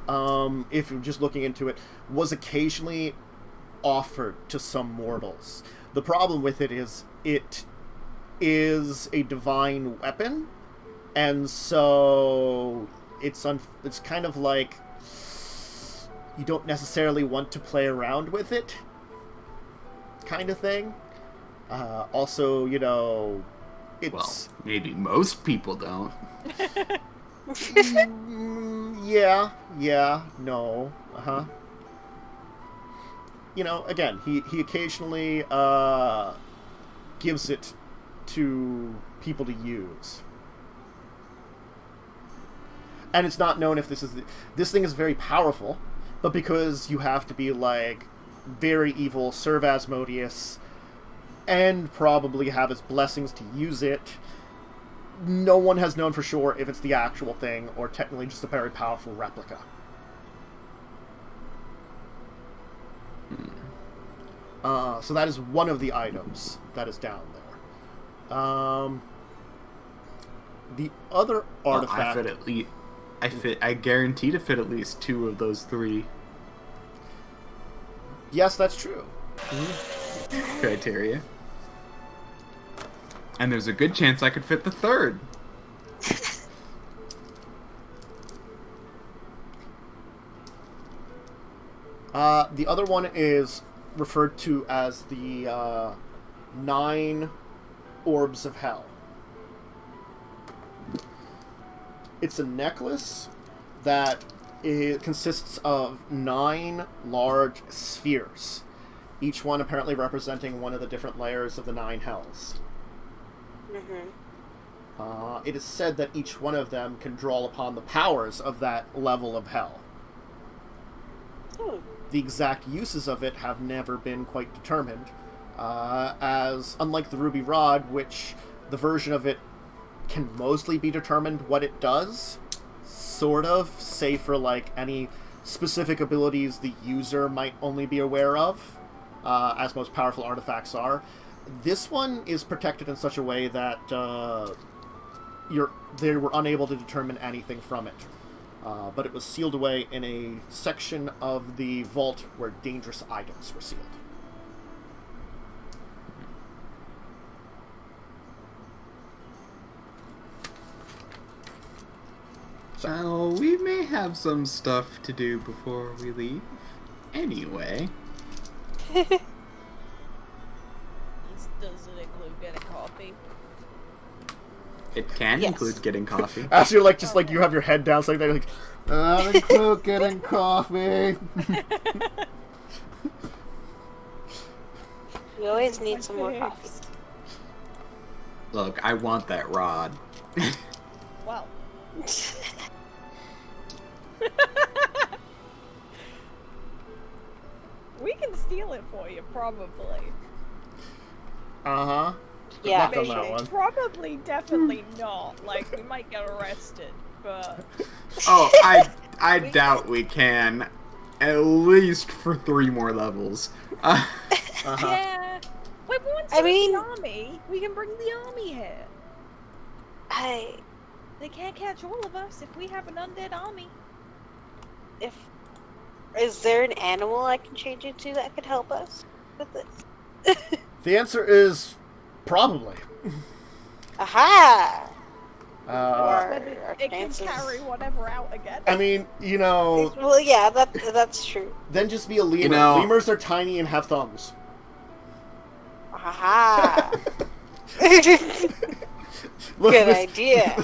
if you're just looking into it, was occasionally offered to some mortals. The problem with it is a divine weapon, and so it's kind of like you don't necessarily want to play around with it, kind of thing. Also, you know, it's... Well, maybe most people don't. No. You know, again, he occasionally gives it to people to use. And it's not known if this thing is very powerful, but because you have to be, like, very evil, serve Asmodeus, and probably have his blessings to use it, no one has known for sure if it's the actual thing, or technically just a very powerful replica. So that is one of the items that is down there. The other artifact. I guarantee to fit at least 2 of those 3 Yes, that's true. criteria. And there's a good chance I could fit the 3rd. The other one is referred to as the 9 Orbs of Hell. It's a necklace that consists of 9 large spheres, each one apparently representing one of the different layers of the 9 hells. It is said that each one of them can draw upon the powers of that level of hell. The exact uses of it have never been quite determined, as unlike the Ruby Rod, which the version of it can mostly be determined what it does, sort of, save for like any specific abilities the user might only be aware of, as most powerful artifacts are. This one is protected in such a way that they were unable to determine anything from it. But it was sealed away in a section of the vault where dangerous items were sealed. So, we may have some stuff to do before we leave. Anyway. This doesn't include getting coffee. It can include getting coffee. As you're just you have your head down, like that, you're like, I'll include getting coffee. We always need some more coffee. Look, I want that rod. Well. We can steal it for you, probably. Uh-huh. Yeah, Good luck on that one. Probably, definitely not. Like, we might get arrested, but... Oh, I doubt we can. At least for 3 more levels. Yeah. Wait, but once the army, we can bring the army here. They can't catch all of us if we have an undead army. Is there an animal I can change into that could help us with this? The answer is probably. Aha! It can carry whatever out again. I mean, Well, yeah, that's true. Then just be a lemur. Lemurs are tiny and have thumbs. Aha! Look, Good idea.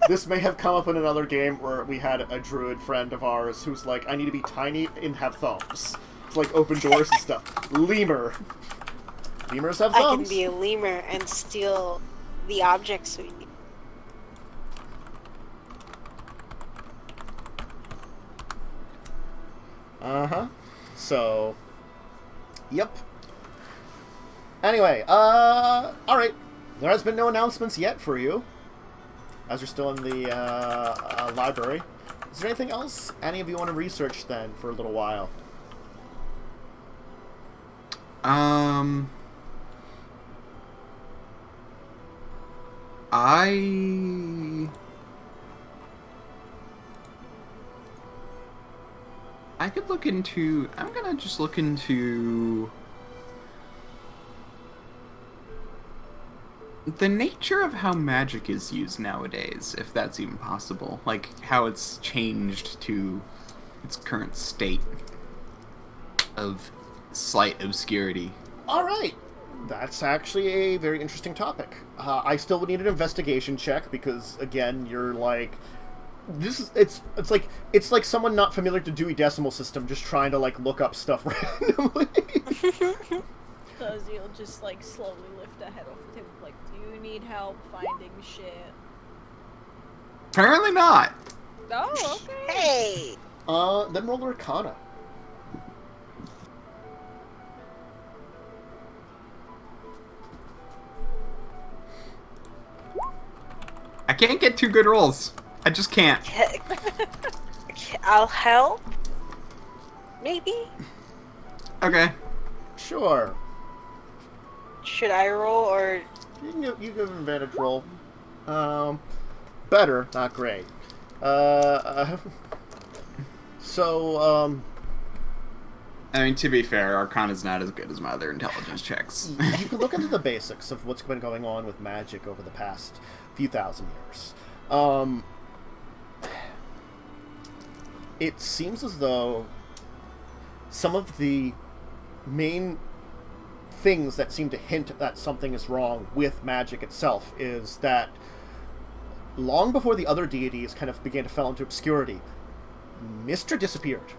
This may have come up in another game where we had a druid friend of ours who's like, I need to be tiny and have thumbs. It's like open doors and stuff. Lemur. Lemurs have thumbs. I can be a lemur and steal the objects we need. Uh-huh. So, yep. Anyway, alright. There has been no announcements yet for you, as you're still in the library. Is there anything else any of you want to research then for a little while? I could look into... I'm gonna just look into... the nature of how magic is used nowadays, if that's even possible. Like, how it's changed to its current state of slight obscurity. Alright. That's actually a very interesting topic. I still would need an investigation check, because, again, you're like... It's like someone not familiar to Dewey Decimal System just trying to, look up stuff randomly. Therzee will just, slowly lift her head off the table, do you need help finding shit? Apparently not! Oh, okay. Hey! Then roll Arcana. I can't get 2 good rolls. I just can't. I'll help? Maybe? Okay. Sure. Should I roll or? You give an advantage roll. Better, not great. So, I mean, to be fair, Arcana's not as good as my other intelligence checks. you can look into the basics of what's been going on with magic over the past few thousand years. It seems as though some of the main things that seem to hint that something is wrong with magic itself is that long before the other deities kind of began to fall into obscurity, Mystra disappeared.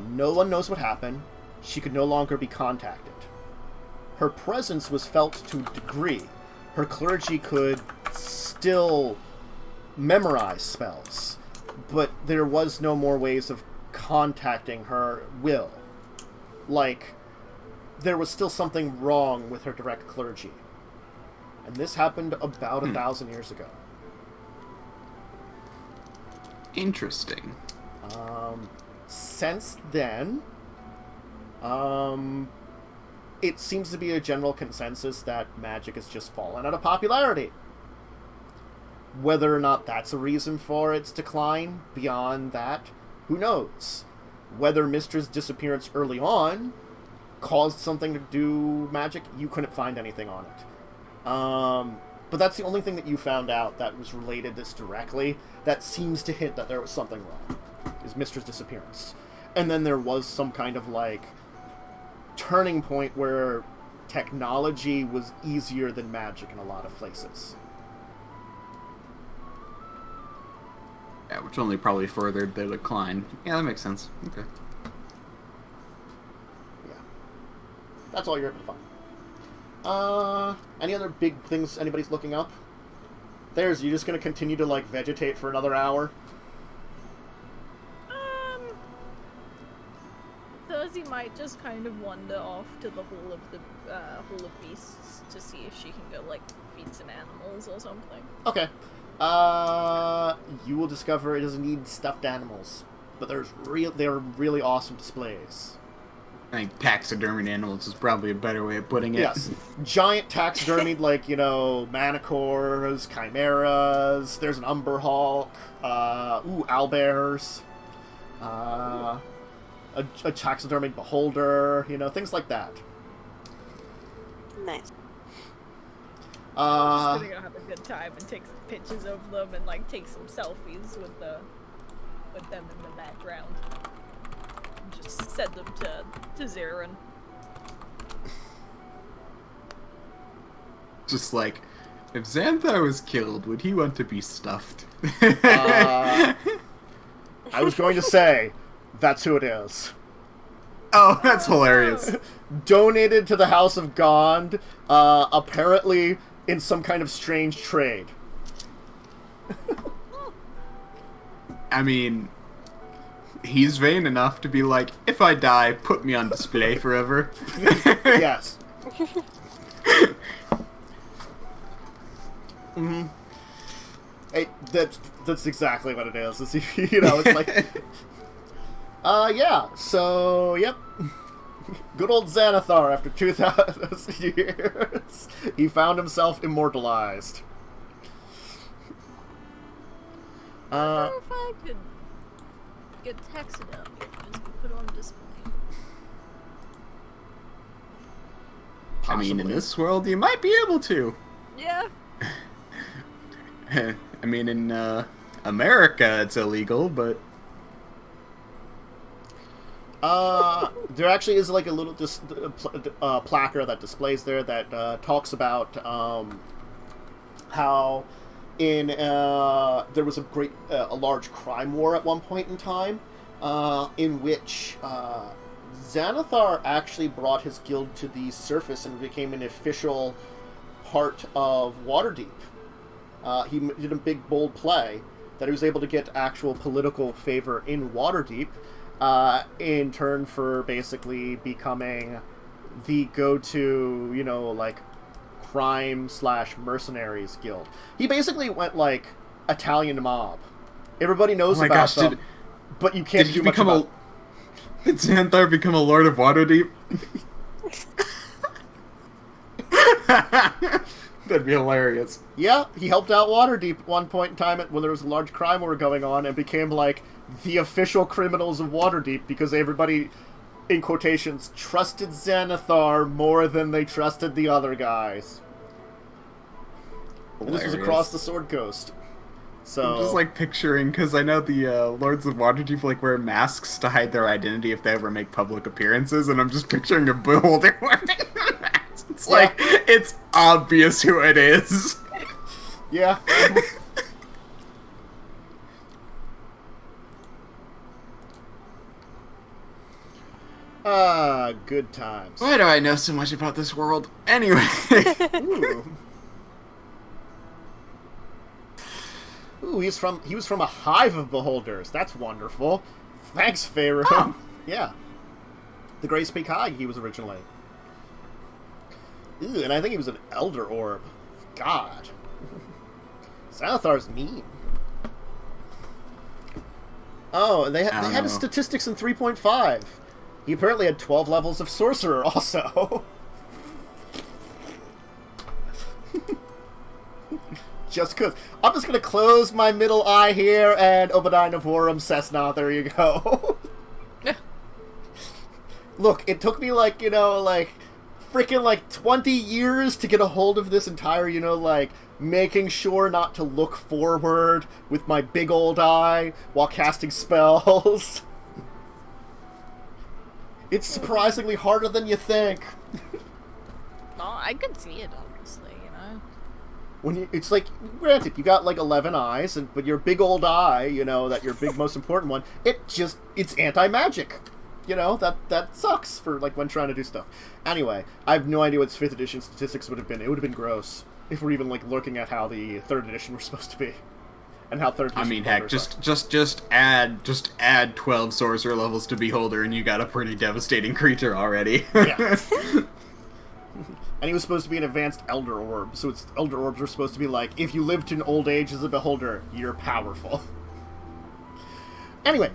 No one knows what happened. She could no longer be contacted. Her presence was felt to a degree. Her clergy could still memorize spells, but there was no more ways of contacting her will. Like, there was still something wrong with her direct clergy. And this happened about 1,000 years ago. Interesting. Since then, it seems to be a general consensus that magic has just fallen out of popularity. Whether or not that's a reason for its decline beyond that, who knows? Whether Mistra's disappearance early on caused something to do magic, you couldn't find anything on it. But that's the only thing that you found out that was related this directly that seems to hint that there was something wrong, is Mistra's disappearance. And then there was some kind of, like, turning point where technology was easier than magic in a lot of places. Yeah, which only probably furthered the decline. Yeah, that makes sense. Okay. Yeah. That's all you're able to find. Any other big things anybody's looking up? You're just gonna continue to, like, vegetate for another hour? Therzee might just kind of wander off to the Hall of Beasts to see if she can go, like, feed some animals or something. Okay. You will discover it doesn't need stuffed animals, but they're really awesome displays. I think taxidermied animals is probably a better way of putting it. Yes. Giant taxidermied, like, manticores, chimeras, there's an umber hulk, owlbears, a taxidermied beholder, things like that. Nice. I'm just gonna go have a good time and take some pictures of them and, like, take some selfies with them in the background. And just send them to Zarin. Just like, if Xanthar was killed, would he want to be stuffed? I was going to say, that's who it is. Oh, that's hilarious. Donated to the House of Gond, apparently in some kind of strange trade. I mean, he's vain enough to be like, if I die, put me on display forever. Yes. Mm-hmm. Hey, that's exactly what it is. It's, it's like... yeah, so, yep. Good old Xanathar, after 2,000 years, he found himself immortalized. I wonder if I could get taxidermy and put on display. I mean, in this world, you might be able to. Yeah. I mean, in America, it's illegal, but... there actually is, like, a little placard that displays there that talks about how there was a large crime war at one point in time, in which Xanathar actually brought his guild to the surface and became an official part of Waterdeep. He did a big, bold play that he was able to get actual political favor in Waterdeep, in turn for basically becoming the go-to, like, crime/mercenaries guild. He basically went, like, Italian mob. Everybody knows about them, but you can't do much about... Did Xanthar become a Lord of Waterdeep? That'd be hilarious. Yeah, he helped out Waterdeep at one point in time when there was a large crime war going on and became, like, the official criminals of Waterdeep because everybody, in quotations, trusted Xanathar more than they trusted the other guys. And this was across the Sword Coast. So I'm just, like, picturing, because I know the Lords of Waterdeep, like, wear masks to hide their identity if they ever make public appearances, and I'm just picturing a beholder wearing masks. It's like, it's obvious who it is. Yeah. Good times. Why do I know so much about this world? Anyway. Ooh, he was from a hive of beholders. That's wonderful. Thanks, Pharaoh. Oh. Yeah. The Grey Speak High he was originally. Ooh, and I think he was an Elder Orb. God. Xanathar's mean. Oh, and they had his statistics in 3.5. He apparently had 12 levels of Sorcerer also. Just cause. I'm just gonna close my middle eye here and Obadiah Navorum Cessna, there you go. Look, it took me freaking 20 years to get a hold of this entire, making sure not to look forward with my big old eye while casting spells. It's surprisingly harder than you think. No, I could see it, obviously, It's like, granted, you got 11 eyes, but your big old eye, that your big most important one, it's anti-magic. That sucks for, when trying to do stuff. Anyway, I have no idea what 5th edition statistics would have been. It would have been gross if we're even, looking at how the 3rd edition were supposed to be. And how 3rd edition... I mean, heck, just add 12 sorcerer levels to Beholder and you got a pretty devastating creature already. Yeah. And he was supposed to be an advanced Elder Orb, so Elder Orbs are supposed to be if you lived to an old age as a Beholder, you're powerful. Anyway,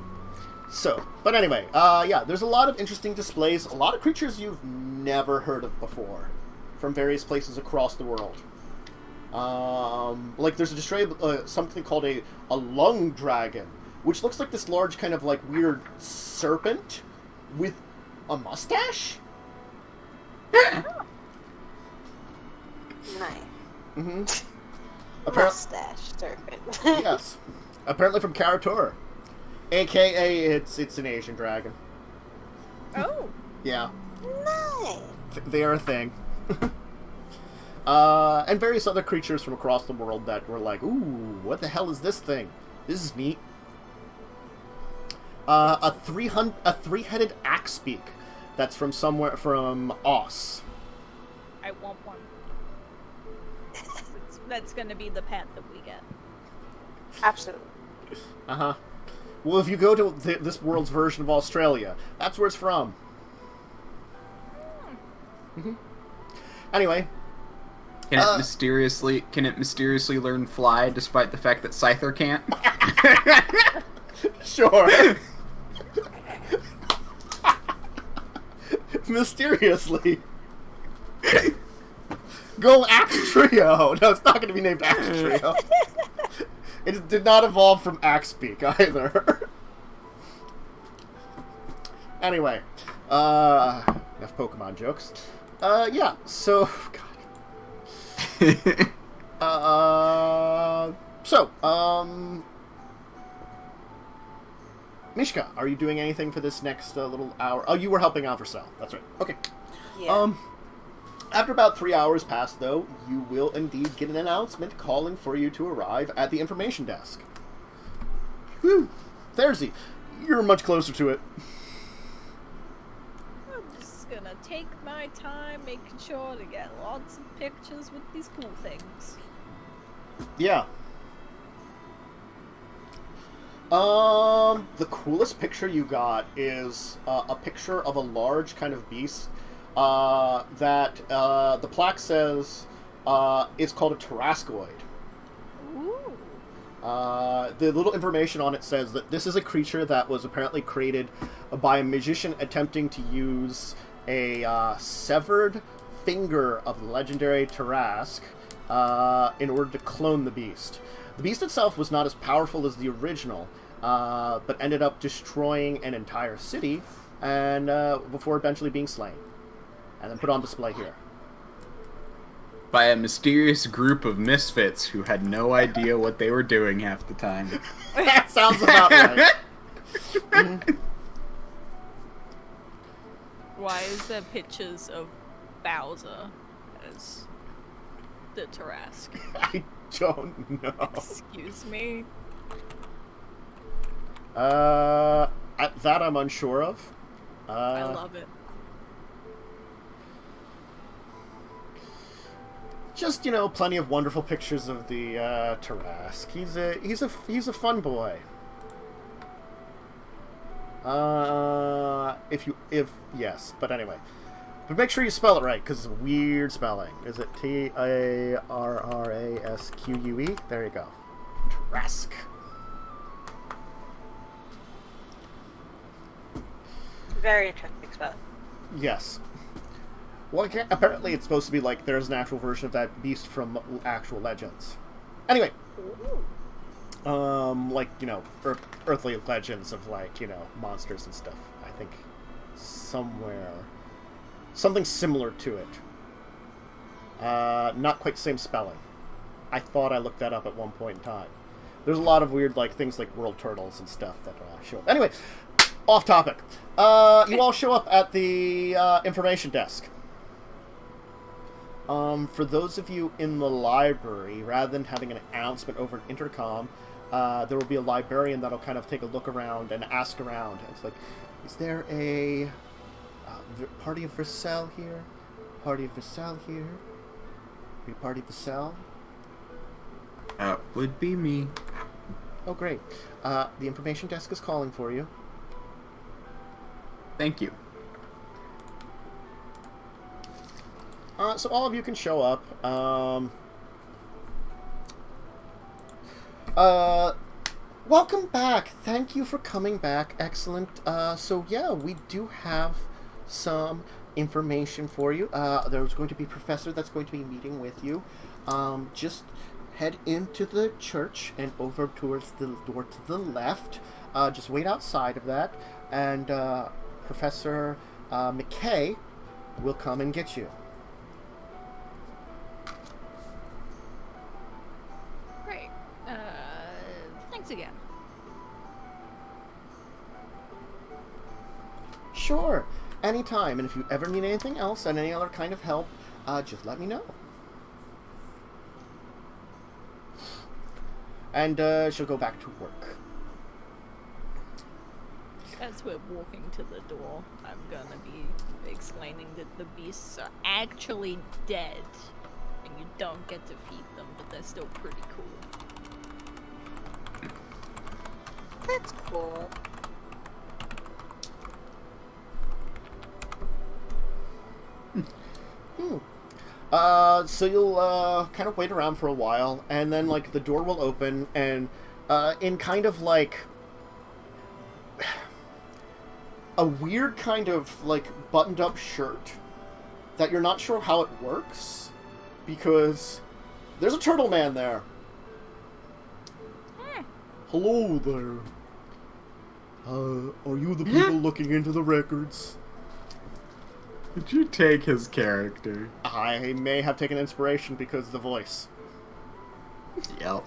there's a lot of interesting displays, a lot of creatures you've never heard of before, from various places across the world. There's a display, something called a lung dragon, which looks like this large kind of weird serpent with a mustache? Nice. Mm-hmm. Mustache serpent. Yes. Apparently from Karator. AKA, it's an Asian dragon. Oh. Yeah. Nice. They are a thing. And various other creatures from across the world that were ooh, what the hell is this thing? This is neat. A three-headed axebeak that's from Oss. I want one. That's gonna be the pet that we get. Absolutely. Uh-huh. Well, if you go to this world's version of Australia, that's where it's from. Mm-hmm. Anyway. Can it mysteriously learn fly despite the fact that Scyther can't? Sure. Mysteriously. Go Axe Trio! No, it's not going to be named Axe Trio. It did not evolve from Axebeak either. Anyway, enough Pokemon jokes. Yeah, so... God. Mishka, are you doing anything for this next little hour? Oh, you were helping out Versel. That's right. Okay. Yeah. After about 3 hours pass, though, you will indeed get an announcement calling for you to arrive at the information desk. Whew. Therzee, you're much closer to it. I'm just gonna take my time making sure to get lots of pictures with these cool things. Yeah. The coolest picture you got is a picture of a large kind of beast that the plaque says is called a Tarrascoid. Ooh. The little information on it says that this is a creature that was apparently created by a magician attempting to use a severed finger of the legendary Tarrasque in order to clone the beast. The beast itself was not as powerful as the original, but ended up destroying an entire city, and before eventually being slain, and then put on display here. By a mysterious group of misfits who had no idea what they were doing half the time. That sounds about right. Why is there pictures of Baldur as the Tarrasque? I don't know. Excuse me? That I'm unsure of. I love it. Just, plenty of wonderful pictures of the Tarrasque. He's a fun boy. Yes, but anyway. But make sure you spell it right, because it's a weird spelling. Is it Tarrasque? There you go. Tarrasque. Very interesting spell. Yes. Well, apparently it's supposed to be like there's an actual version of that beast from actual legends. Anyway. Earthly legends of, monsters and stuff. I think somewhere. Something similar to it. Not quite the same spelling. I thought I looked that up at one point in time. There's a lot of weird, things like world turtles and stuff that show up. Anyway, off topic. You all show up at the information desk. For those of you in the library, rather than having an announcement over an intercom, there will be a librarian that'll kind of take a look around and ask around. It's like, is there a party of Versel here? Party of Versel here? Are you party of Versel? Would be me. Oh, great. The information desk is calling for you. Thank you. So all of you can show up. Welcome back. Thank you for coming back. Excellent. So yeah, we do have some information for you. There's going to be a professor that's going to be meeting with you. Just head into the church and over towards the door to the left. Just wait outside of that, and Professor McKay will come and get you. Great. Thanks again. Sure, anytime. And if you ever need anything else and any other kind of help, just let me know. And she'll go back to work. As we're walking to the door, I'm gonna be explaining that the beasts are actually dead. And you don't get to feed them, but they're still pretty cool. That's cool. So you'll kind of wait around for a while, and then the door will open, and in kind of a weird kind of buttoned up shirt that you're not sure how it works, because there's a turtle man there. Hello there. Are you the people looking into the records? Did you take his character? I may have taken inspiration because of the voice. Yep.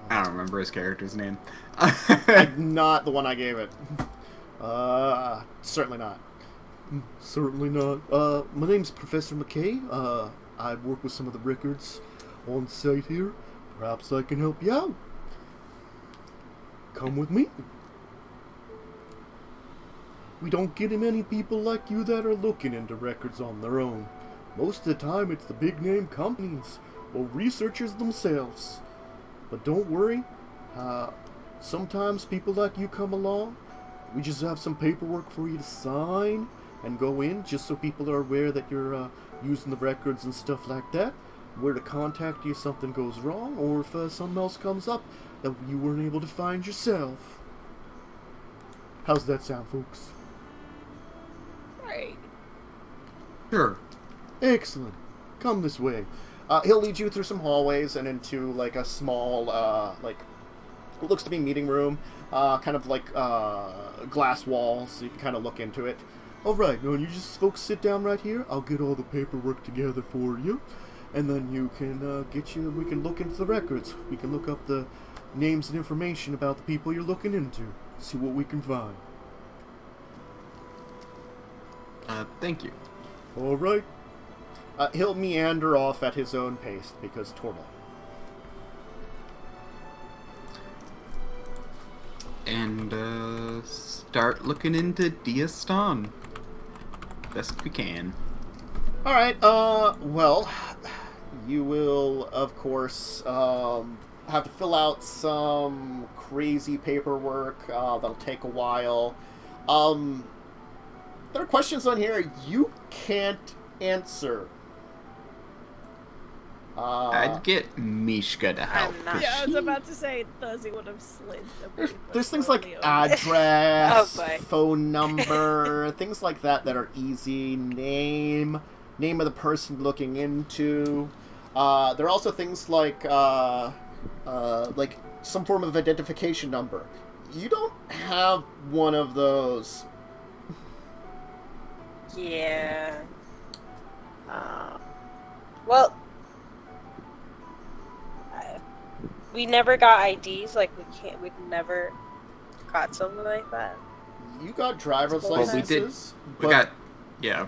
I don't remember his character's name. Not the one I gave it. Certainly not. Certainly not. My name's Professor McKay. I work with some of the records on site here. Perhaps I can help you out. Come with me. We don't get many people like you that are looking into records on their own. Most of the time it's the big name companies or researchers themselves. But don't worry, sometimes people like you come along. We just have some paperwork for you to sign and go in, just so people are aware that you're using the records and stuff like that. Where to contact you if something goes wrong, or if something else comes up that you weren't able to find yourself. How's that sound, folks? Great. Sure. Excellent. come this way. He'll lead you through some hallways and into, like, a small, like, what looks to be meeting room, kind of like, glass walls, so you can kind of look into it. Alright, now you just folks sit down right here, I'll get all the paperwork together for you, and then you can, we can look into the records. We can look up the names and information about the people you're looking into, see what we can find. Thank you. Alright. He'll meander off at his own pace, because Tormal. And, start looking into Diastan. Best we can. Alright, well, you will, of course, have to fill out some crazy paperwork, that'll take a while. There are questions on here you can't answer. I'd get Mishka to help. not- I was about to say Therzee would have slid. There's things like address, Oh, boy. phone number, things like that that are easy. Name of the person looking into. There are also things like some form of identification number. You don't have one of those. Yeah. Well, we never got IDs. Like we never got something like that. You got driver's Well, we did. licenses. We got, yeah.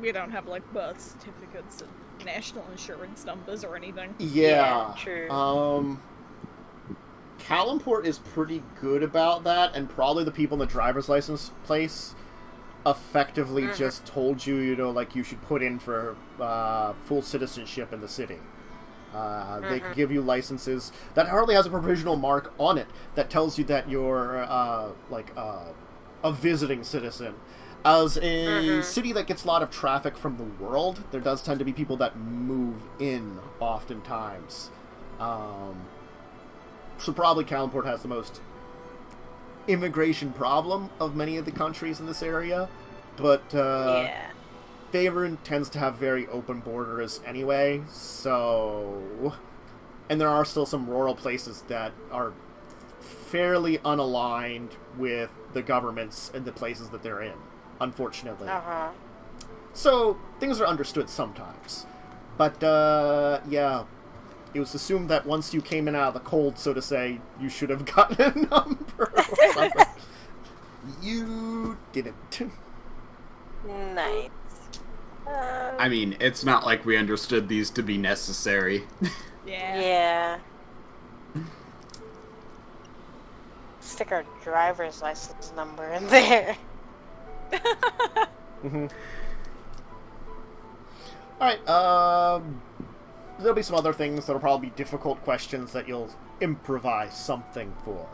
We don't have like birth certificates and national insurance numbers or anything. Yeah. True. Kalimport is pretty good about that, and probably the people in the driver's license place effectively just told you, like you should put in for full citizenship in the city. They can give you licenses that hardly has a provisional mark on it that tells you that you're a visiting citizen. As a city that gets a lot of traffic from the world, there does tend to be people that move in oftentimes. So probably Kalimport has the most immigration problem of many of the countries in this area, but Yeah. Faerun tends to have very open borders anyway, so... And there are still some rural places that are fairly unaligned with the governments and the places that they're in, unfortunately. So, things are understood sometimes. But, yeah, it was assumed that once you came in out of the cold, so to say, you should have gotten a number or something. You didn't. Nice. I mean, it's not like we understood these to be necessary. Yeah. Stick our driver's license number in there. Alright, there'll be some other things that'll probably be difficult questions that you'll improvise something for.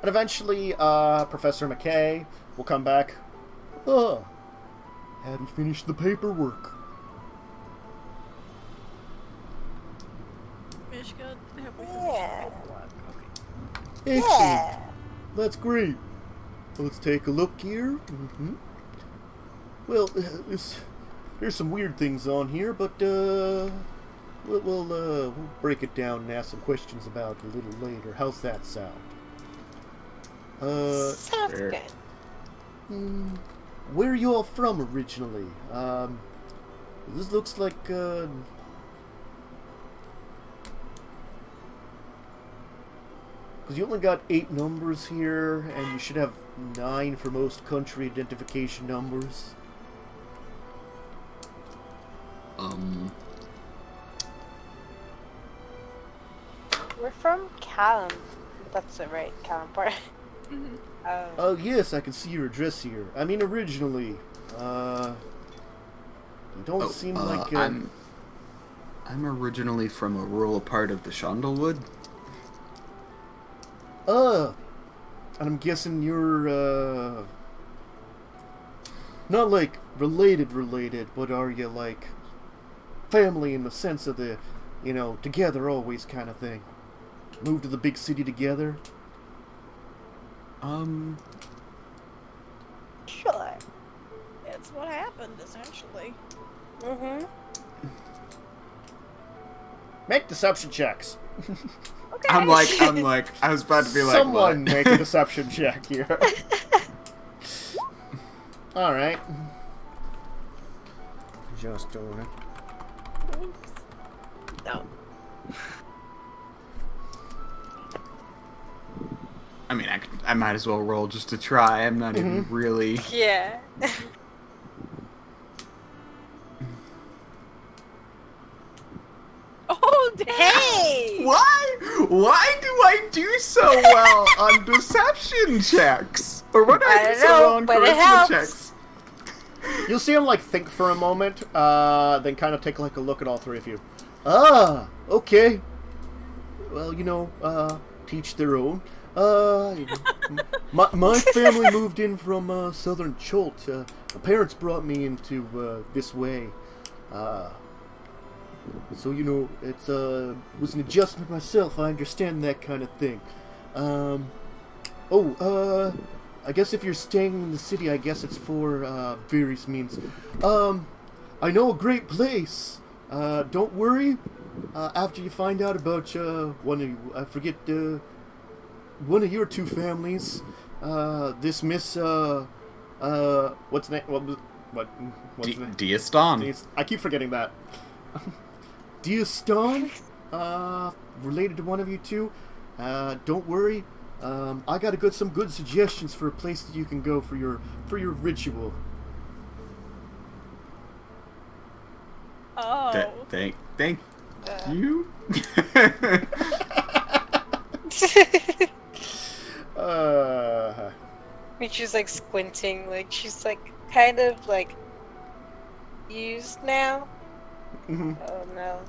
And eventually, Professor McKay will come back. Hadn't finished the paperwork. Mishka, have we Yeah. finished paperwork? Okay. Excellent. Yeah. That's great. Let's take a look here. Well, there's some weird things on here, but we'll break it down and ask some questions about it a little later. How's that sound? Sounds Sure. good. Where are you all from originally? This looks like, because you only got 8 numbers here, and you should have 9 for most country identification numbers. We're from Callum. That's it, right? Kalimport. Oh, yes, I can see your address here. I mean, originally, you don't seem like... I'm originally from a rural part of the Shondalwood. and I'm guessing you're, not, like, related, but are you, like, family in the sense of the, together always kind of thing? Moved to the big city together? Sure. It's what happened, essentially. Make deception checks. Okay. I'm like, I was about to be like, Someone what? make a deception check here. Alright. Just doing it. No. I mean, I might as well roll just to try. I'm not even really... Yeah. Oh, damn! Hey! Why do I do so well on deception checks? Or what do I do don't so know, well on but it charisma helps. checks? You'll see him, like, think for a moment, then kind of take, like, a look at all three of you. Ah, okay. Well, you know, teach their own. My family moved in from, southern Cholt. My parents brought me into, this way. So, you know, it was an adjustment myself. I understand that kind of thing. I guess if you're staying in the city, I guess it's for, various means. I know a great place. Don't worry. After you find out about, one of you, I forget, one of your two families, this Miss, what's the name? What's the name? Diaston. I keep forgetting that. Diaston, related to one of you two. Don't worry. I got some good suggestions for a place that you can go for your ritual. Oh. Thank you. She's like squinting, like she's like kind of like used now. Mm-hmm. Oh no.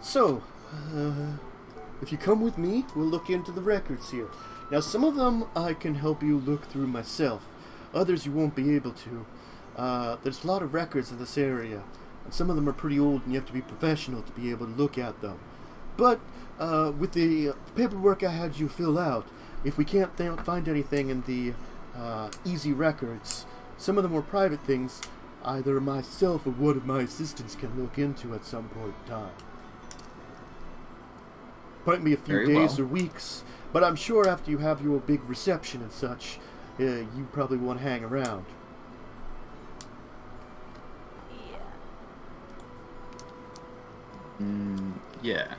So, if you come with me, we'll look into the records here. Now, some of them I can help you look through myself. Others you won't be able to. There's a lot of records in this area, and some of them are pretty old and you have to be professional to be able to look at them. But, with the paperwork I had you fill out, if we can't find anything in the easy records, some of the more private things, either myself or one of my assistants can look into at some point in time. Might be a few Very days well. or weeks, but I'm sure after you have your big reception and such, you probably want to hang around. Yeah.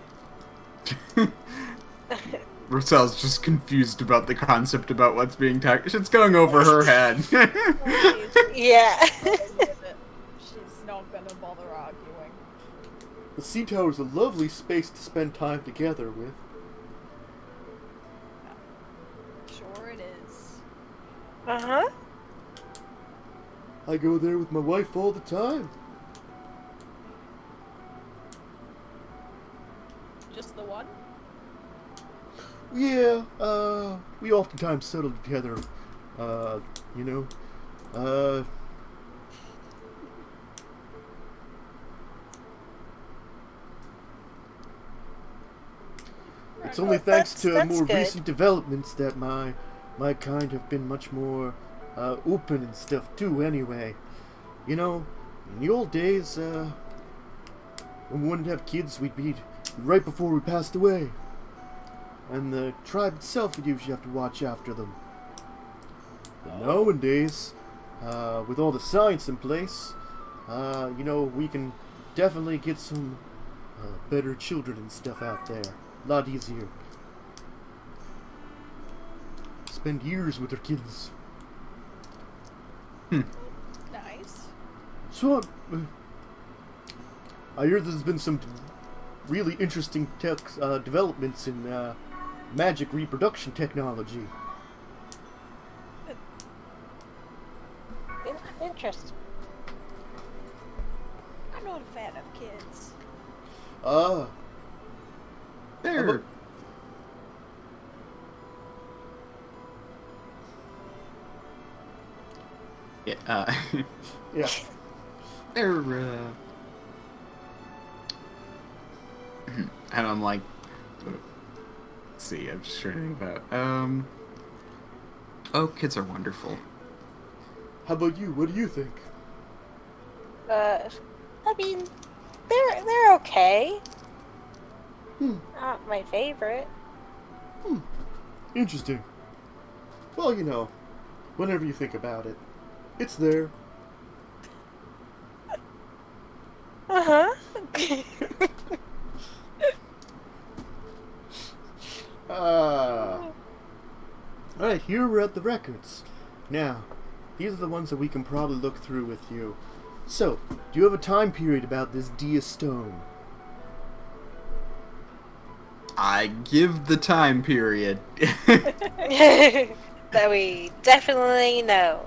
Rossel's just confused about the concept about what's being talked. It's going over her head. Yeah. She's not gonna bother arguing. The Sea Tower is a lovely space to spend time together with. Sure it is. Uh-huh. I go there with my wife all the time. Just the one? Yeah, we oftentimes settle together, you know, it's only Well, thanks to that's more good. recent developments that my kind have been much more, open and stuff too, anyway. You know, in the old days, when we wouldn't have kids, we'd be right before we passed away. And the tribe itself would usually have to watch after them. But nowadays, with all the science in place, you know, we can definitely get some better children and stuff out there. A lot easier. Spend years with their kids. Nice. So, I hear there's been some really interesting developments in magic reproduction technology. Interesting. I'm not a fan of kids. They're yeah, Yeah. they're and I'm like, let's see, I'm just trying to think about oh, kids are wonderful. How about you? What do you think? I mean, they're okay. Not my favorite. Interesting. Well, you know, whenever you think about it, it's there. Uh-huh. Alright, here we're at the records. Now, these are the ones that we can probably look through with you. So, do you have a time period about this Dia Stone? I give the time period. That we definitely know.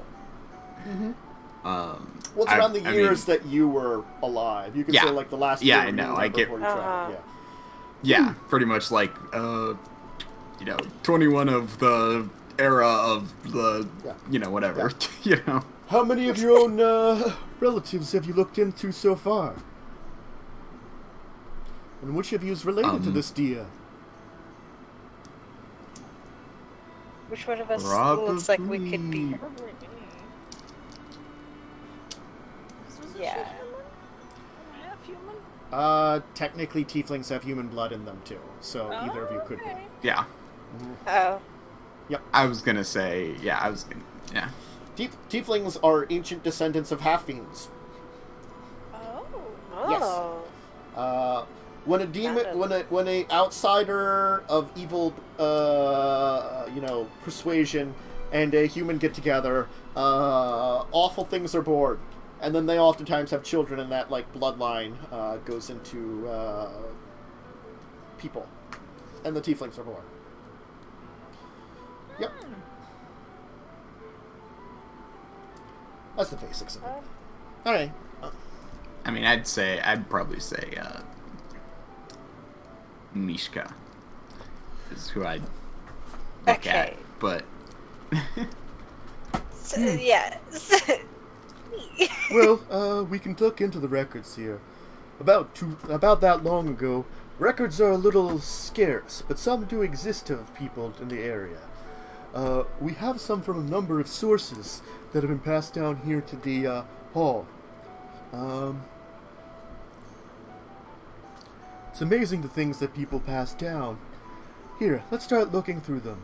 Well, it's around the years that you were alive. You can say, like, the last year. Yeah, I know. I get. Before you tried. Yeah, pretty much like, 21 of the era of the, whatever. How many of your own relatives have you looked into so far? And which of you is related to this Dia? Which one of us looks like we could be? Yeah. Technically, tieflings have human blood in them too, so either of you could be. Yeah. Oh. Yep. I was gonna say, yeah. Tieflings are ancient descendants of half-fiends. Oh. Yes. When a demon, when a outsider of evil, persuasion and a human get together, awful things are born. And then they oftentimes have children, and that, like, bloodline goes into people. And the tieflings are born. Yep. That's the basics of it. Alright. I mean, I'd probably say, Mishka is who I'd look at, but... Yeah. Well, we can look into the records here. About that long ago, records are a little scarce, but some do exist of people in the area. We have some from a number of sources that have been passed down here to the hall. It's amazing the things that people pass down. Here, let's start looking through them.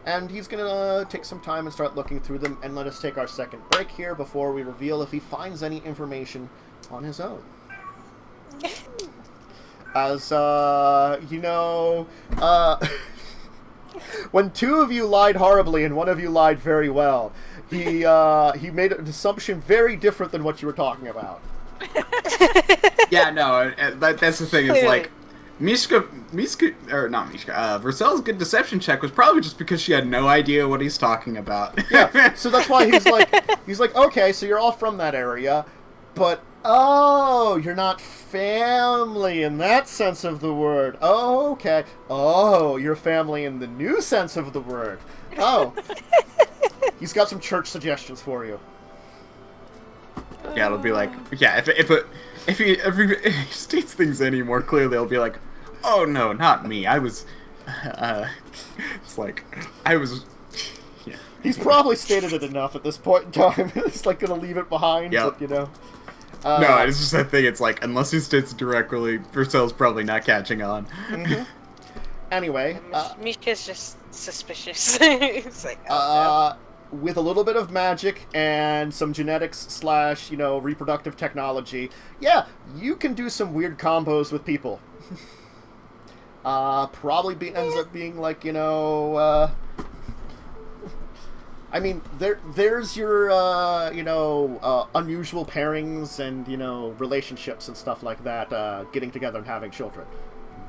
And he's gonna take some time and start looking through them, and let us take our second break here before we reveal if he finds any information on his own. As, when two of you lied horribly and one of you lied very well, he made an assumption very different than what you were talking about. Yeah, no, that's the thing, is like, Versel's good deception check was probably just because she had no idea what he's talking about. Yeah, so that's why he's like, okay, so you're all from that area, but, you're not family in that sense of the word. Oh, okay. Oh, you're family in the new sense of the word. Oh. He's got some church suggestions for you. Yeah, it'll be like, yeah, if he states things any more clearly, it'll be like, oh no, not me. I was, it's like, I was, yeah. He's probably stated it enough at this point in time. He's like gonna leave it behind, yep. But no, it's just that thing. It's like, unless he states it directly, Versel's probably not catching on. Mm-hmm. Anyway, Mishka's just suspicious. He's like, with a little bit of magic and some genetics / reproductive technology, yeah, you can do some weird combos with people. Probably ends up being like, I mean, there's your, unusual pairings and, relationships and stuff like that, getting together and having children.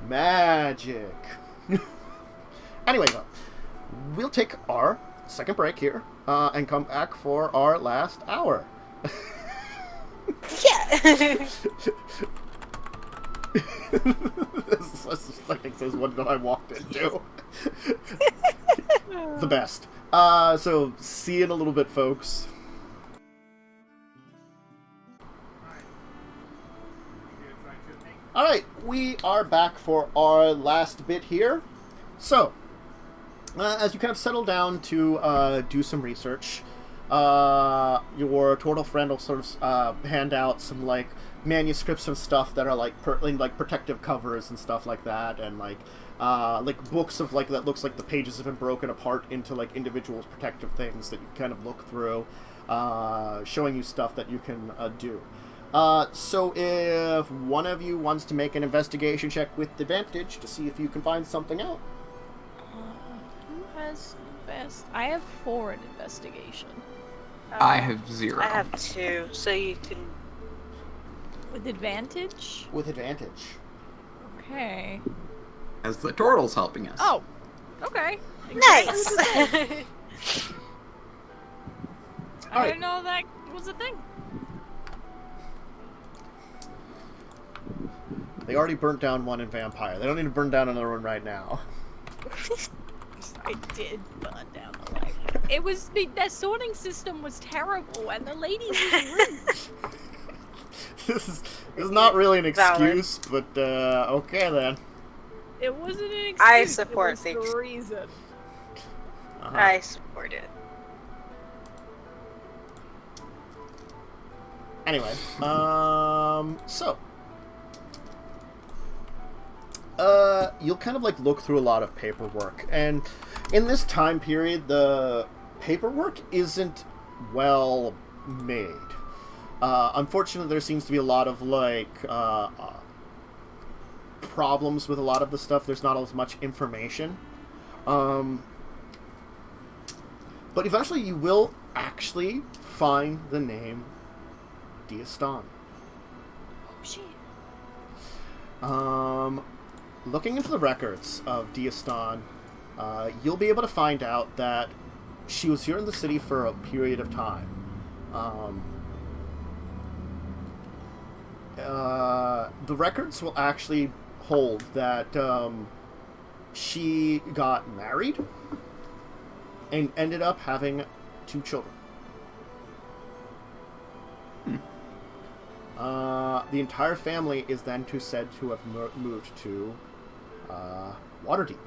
Magic. Anyway, though, we'll take our second break here, and come back for our last hour. Yeah. This says, what did I walk into? The best. So, see you in a little bit, folks. Alright, we are back for our last bit here. So, as you kind of settle down to do some research, your turtle friend will sort of hand out some like manuscripts and stuff that are like like protective covers and stuff like that, and like books of like that looks like the pages have been broken apart into like individual protective things that you kind of look through, showing you stuff that you can do. So if one of you wants to make an investigation check with advantage to see if you can find something out. Who has best? I have 4 in investigation. I have 0. I have 2, so you can... With advantage? With advantage. Okay. As the turtle's helping us. Oh, okay. Nice! I didn't know that was a thing. They already burnt down one in Vampire. They don't need to burn down another one right now. I did burn down the light. It was that sorting system was terrible, and the lady was rude. This is not really an excuse, but okay then. It wasn't an excuse. I support it was the reason. I support it. Anyway, so you'll kind of like look through a lot of paperwork, and in this time period, the paperwork isn't well made. Unfortunately, there seems to be a lot of like problems with a lot of the stuff. There's not as much information, but eventually you will actually find the name Diastan. Oh shit. Looking into the records of Diastan, you'll be able to find out that she was here in the city for a period of time. The records will actually hold that she got married and ended up having 2 children. The entire family is then said to have moved to Waterdeep.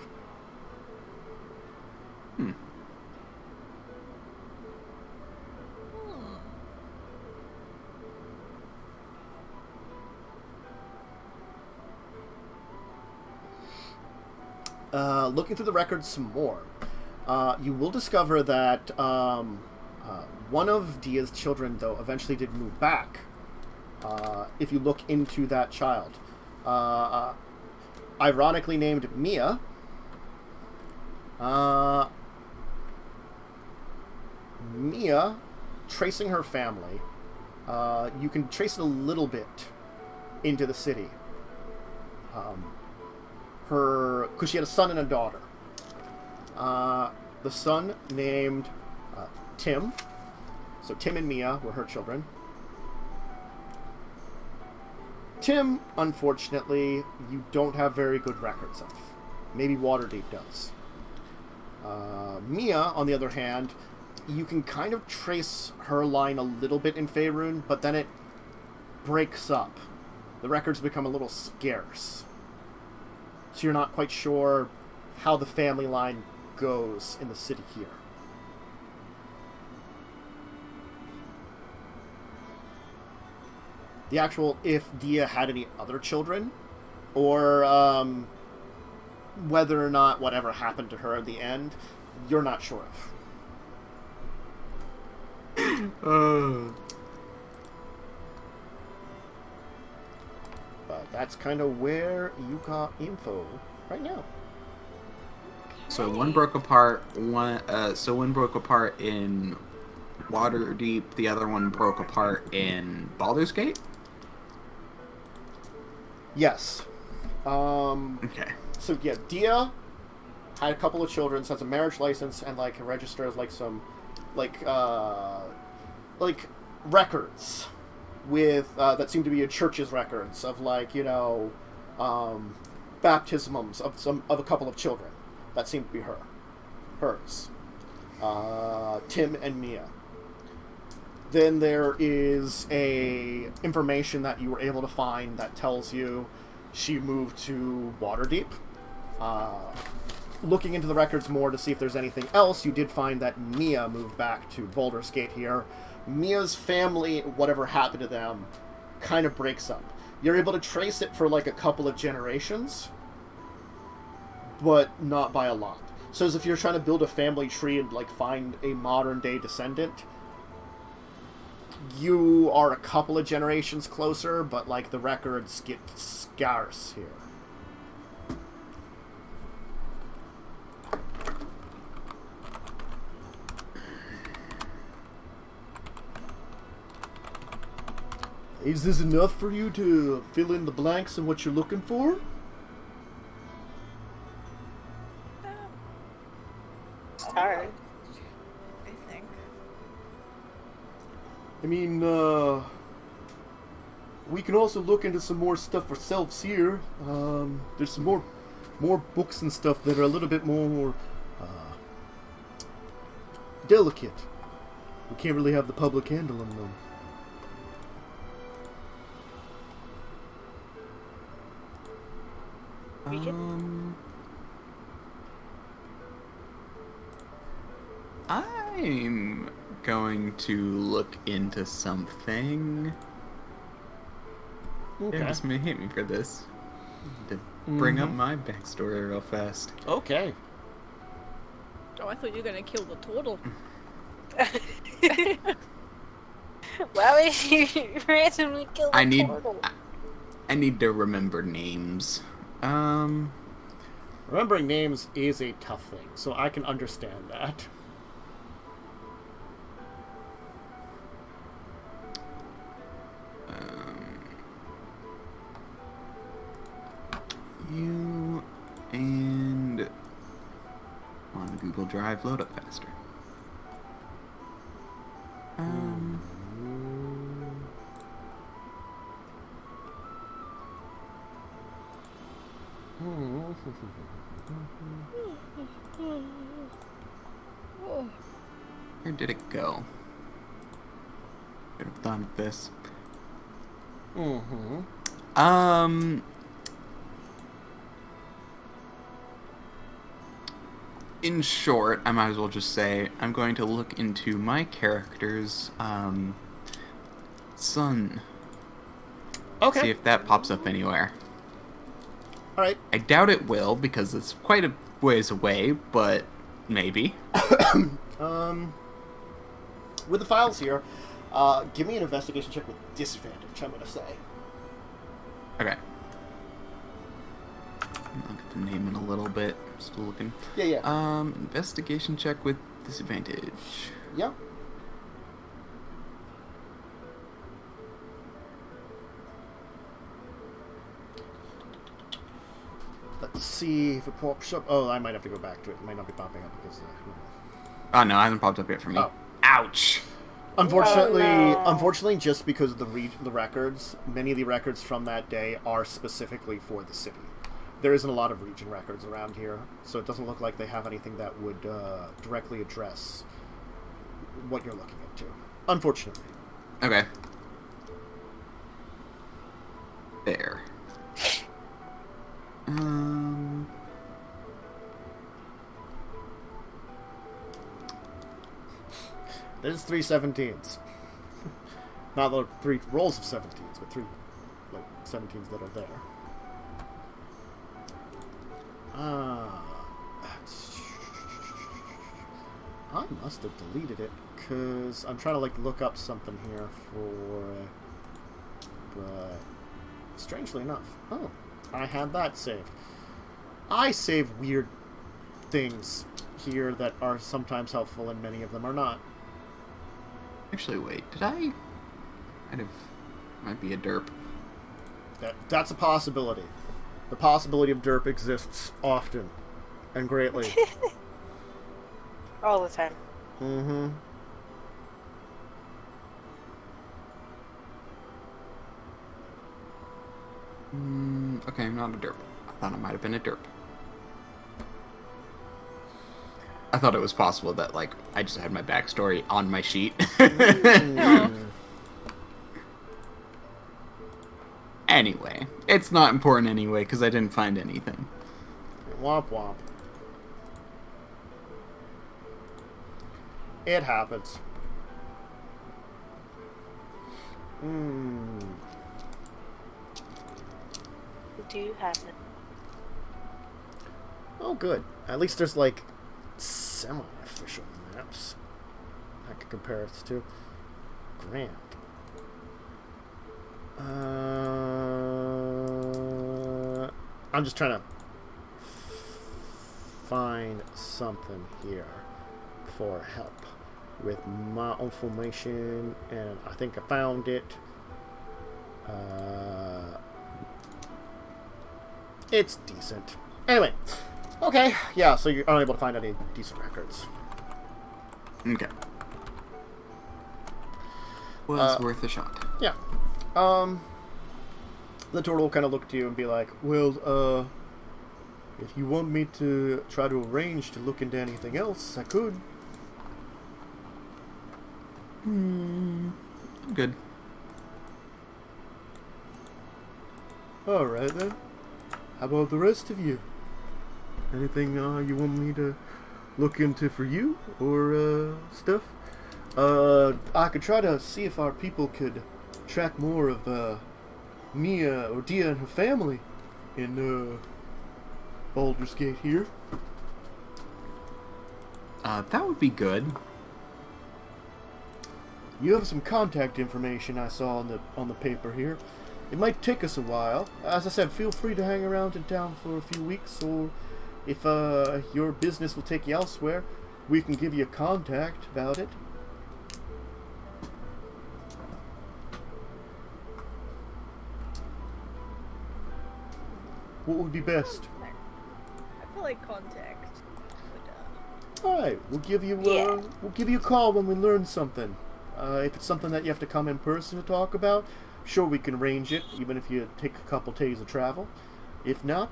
Looking through the records some more, you will discover that one of Dia's children, though, eventually did move back. If you look into that child, ironically named Mia, tracing her family, you can trace it a little bit into the city. Because she had a son and a daughter. The son named Tim. So Tim and Mia were her children. Tim, unfortunately, you don't have very good records of. Maybe Waterdeep does. Mia, on the other hand, you can kind of trace her line a little bit in Faerun, but then it breaks up. The records become a little scarce. So you're not quite sure how the family line goes in the city here. The actual, if Dia had any other children, or whether or not whatever happened to her in the end, you're not sure of. But that's kind of where you got info right now. So one broke apart. One broke apart in Waterdeep. The other one broke apart in Baldur's Gate. Yes. Okay. So yeah, Dia had a couple of children, so has a marriage license and like registers like some like records with that seem to be a church's records of like, you know, baptisms of a couple of children that seem to be hers. Tim and Mia. Then there is a information that you were able to find that tells you she moved to Waterdeep. looking into the records more to see if there's anything else, you did find that Mia moved back to Baldur's Gate here. Mia's family, whatever happened to them, kind of breaks up. You're able to trace it for like a couple of generations, but not by a lot. So as if you're trying to build a family tree and like find a modern day descendant, you are a couple of generations closer, but like the records get scarce here. Is this enough for you to fill in the blanks in what you're looking for? Sorry. I think. I mean, we can also look into some more stuff ourselves here. There's some more books and stuff that are a little bit more delicate. We can't really have the public handle on them. I'm going to look into something. Okay. Yeah, just may hate me for this. To bring up my backstory real fast. Okay. Oh, I thought you were gonna kill the turtle. Why would you randomly kill the turtle? I need to remember names. Remembering names is a tough thing, so I can understand that. You and on Google Drive, load up faster. Where did it go? Could have thought of this. In short, I might as well just say I'm going to look into my character's son. Okay. See if that pops up anywhere. Alright. I doubt it will because it's quite a ways away, but maybe. With the files here, give me an investigation check with disadvantage, I'm going to say. Okay. I'll get the name in a little bit. I'm still looking. Yeah. Investigation check with disadvantage. Yep. Let's see if it pops up. Oh, I might have to go back to it. It might not be popping up because... Oh, no, it hasn't popped up yet for me. Oh. Ouch! Unfortunately, just because of the records, many of the records from that day are specifically for the city. There isn't a lot of region records around here, so it doesn't look like they have anything that would directly address what you're looking into. Unfortunately. Okay. There. There's 3 17s. Not the 3 rolls of 17s, but 3 like 17s that are there. I must have deleted it because I'm trying to like look up something here but strangely enough, I had that saved. I save weird things here that are sometimes helpful and many of them are not. Actually, wait. Did I? Might be a derp. That's a possibility. The possibility of derp exists often and greatly. All the time. Okay, I'm not a derp. I thought I might have been a derp. I thought it was possible that, like, I just had my backstory on my sheet. Anyway, it's not important anyway, because I didn't find anything. Womp womp. It happens. Hmm. Do happen. Oh, good. At least there's, like, semi-official maps I could compare it to. Grand. I'm just trying to find something here for help with my information, and I think I found it. It's decent. Anyway, okay, yeah, so you're unable to find any decent records. Okay. Was worth a shot. Yeah. The turtle will kind of look to you and be like, well, if you want me to try to arrange to look into anything else, I could. Good. Alright then. How about the rest of you? Anything you want me to look into for you, or stuff? I could try to see if our people could track more of Mia or Dia and her family in Baldur's Gate here. That would be good. You have some contact information I saw on the paper here. It might take us a while. As I said, feel free to hang around in town for a few weeks, or if your business will take you elsewhere, we can give you a contact about it. What would be best? I feel like contact would, Alright, we'll give you a call when we learn something. If it's something that you have to come in person to talk about, sure, we can arrange it, even if you take a couple days of travel. If not,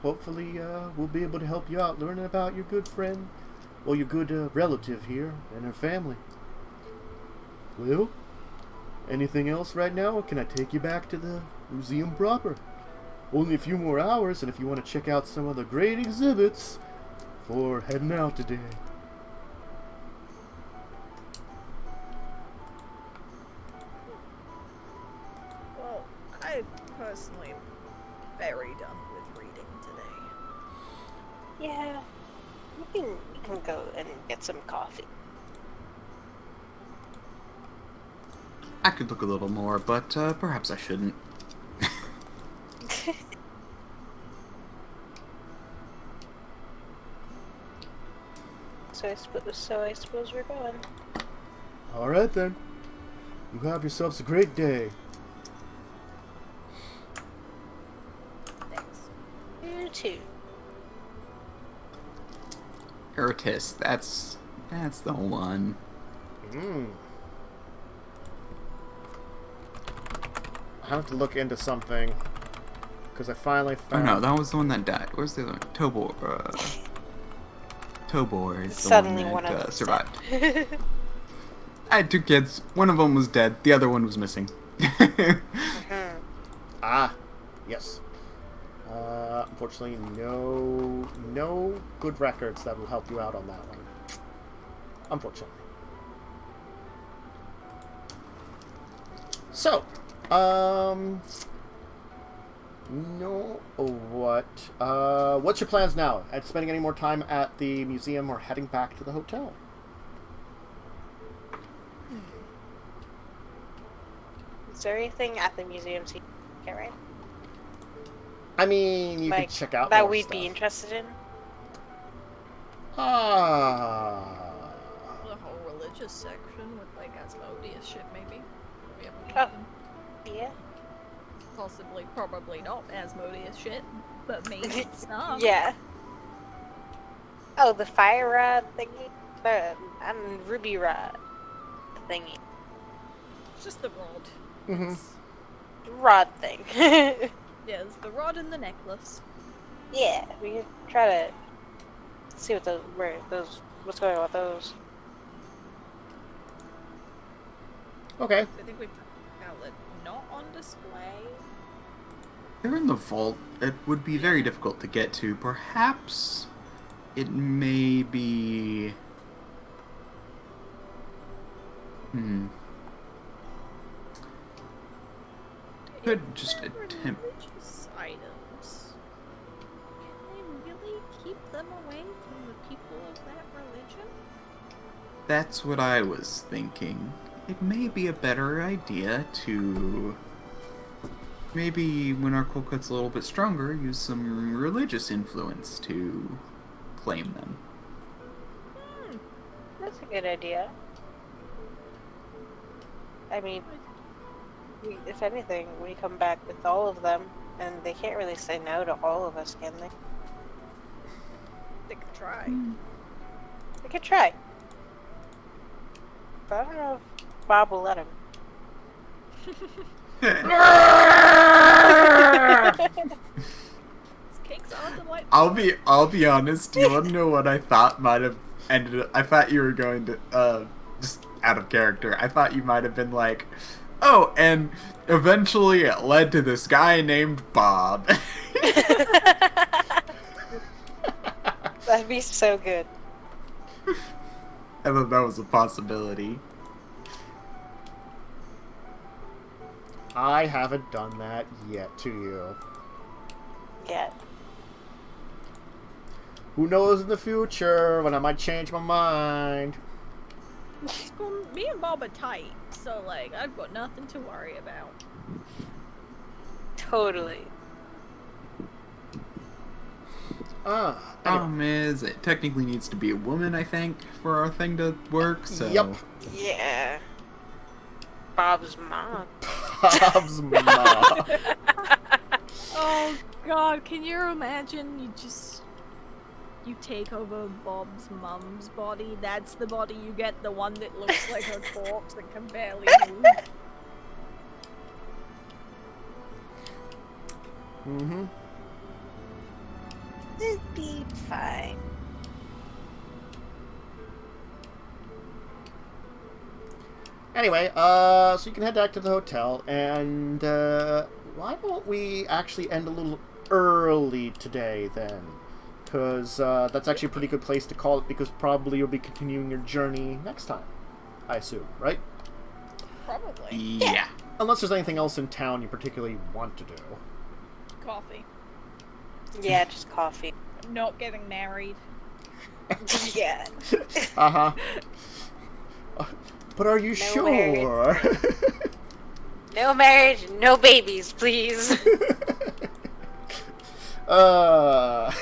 hopefully we'll be able to help you out learning about your good friend, or your good relative here and her family. Well, anything else right now, or can I take you back to the museum proper? Only a few more hours, and if you want to check out some of the great exhibits for heading out today. well, I personally am very done with reading today. Yeah, we can go and get some coffee. I could look a little more, but perhaps I shouldn't. So I suppose we're going. Alright then. You have yourselves a great day. Thanks. You too. Ertis, that's the one. I have to look into something, because I finally Oh found... no, that was the one that died. Where's the other one? Tobor. Tobor is the Suddenly one one that of them survived. I had two kids. One of them was dead. The other one was missing. Ah, yes. Unfortunately, no good records that will help you out on that one. Unfortunately. So, what's your plans now? At spending any more time at the museum or heading back to the hotel? Is there anything at the museum so you can get right? I mean, you Like, could check out that more we'd stuff. be interested in? The whole religious section with like Asmodeus shit, maybe. We haven't gotten. Yeah. Possibly, probably not Asmodeus shit, but maybe some. Yeah. Oh, the fire rod thingy? Ruby Rod thingy. It's just the rod. Mhm. It's- Rod thing. Yeah, it's the rod and the necklace. Yeah, we can try to see what's going on with those. Okay. So I think we found it not on display. They're in the vault. It would be very difficult to get to. Perhaps it may be could just attempt. Religious items. Can they really keep them away from the people of that religion? That's what I was thinking. It may be a better idea to... Maybe when our cult gets a little bit stronger, use some religious influence to claim them. That's a good idea. I mean, if anything, we come back with all of them, and they can't really say no to all of us, can they? They could try. They could try. But I don't know if Bob will let him. I'll be honest. You want to know what I thought might have ended up? I thought you were going to just out of character. I thought you might have been like, oh, and eventually it led to this guy named Bob. That'd be so good. I thought that was a possibility. I haven't done that yet to you. Yeah. Who knows in the future when I might change my mind? Well, me and Bob are tight, so like I've got nothing to worry about. Totally. Anyway. Problem is, it technically needs to be a woman, I think, for our thing to work, so... Yep. Yeah. Bob's mom. Bob's mom. Oh god, can you imagine you take over Bob's mum's body? That's the body you get, the one that looks like a corpse and can barely move. Mm-hmm. It'd be fine. Anyway, so you can head back to the hotel, and why don't we actually end a little early today, then? Because that's actually a pretty good place to call it, because probably you'll be continuing your journey next time, I assume, right? Probably. Yeah. Unless there's anything else in town you particularly want to do. Coffee. Yeah, just coffee. Not getting married. Yeah. Uh-huh. But are you No sure? No marriage, no babies, please. Oh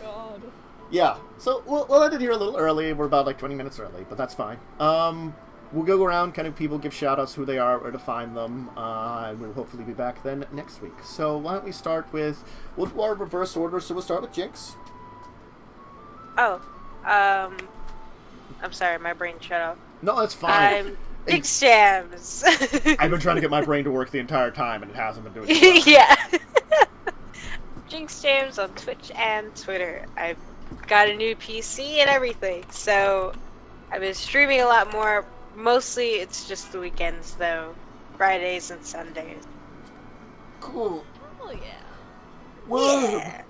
god. Yeah, so we'll end it here a little early. We're about like 20 minutes early, but that's fine. We'll go around, kind of people give shout-outs who they are, where to find them, and we'll hopefully be back then next week. So why don't we start with... We'll do our reverse order, so we'll start with Jinxx. Oh, I'm sorry, my brain shut off. No, that's fine. I'm Jinxx Jams. I've been trying to get my brain to work the entire time, and it hasn't been doing it. Yeah. Jinxx Jams on Twitch and Twitter. I've got a new PC and everything, so I've been streaming a lot more. Mostly it's just the weekends, though. Fridays and Sundays. Cool. Oh yeah. Whoa. Yeah.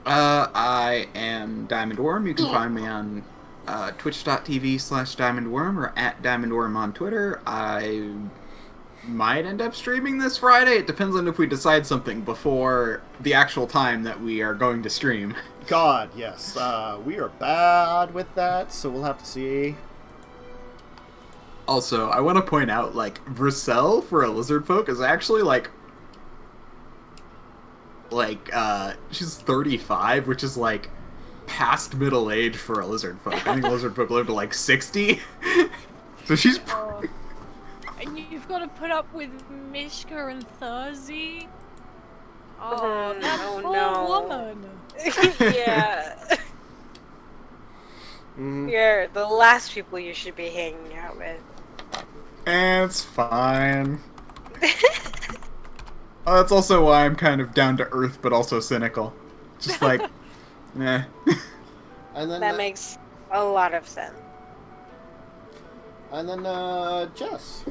I am Diamond Wyrm. You can find me on twitch.tv/DiamondWyrm or @DiamondWyrm on Twitter. I might end up streaming this Friday. It depends on if we decide something before the actual time that we are going to stream. God, yes. We are bad with that, so we'll have to see. Also, I want to point out, like, Versel for a LIzardfolk is actually, she's 35, which is, like, past middle age for a LIzardfolk. I think LIzardfolk live to, like, 60. So she's... And you've got to put up with Mishka and Therzee? Oh, that poor woman. Yeah. You're the last people you should be hanging out with. It's fine. That's also why I'm kind of down to earth, but also cynical. Just like, meh. And then That makes a lot of sense. And then Jess.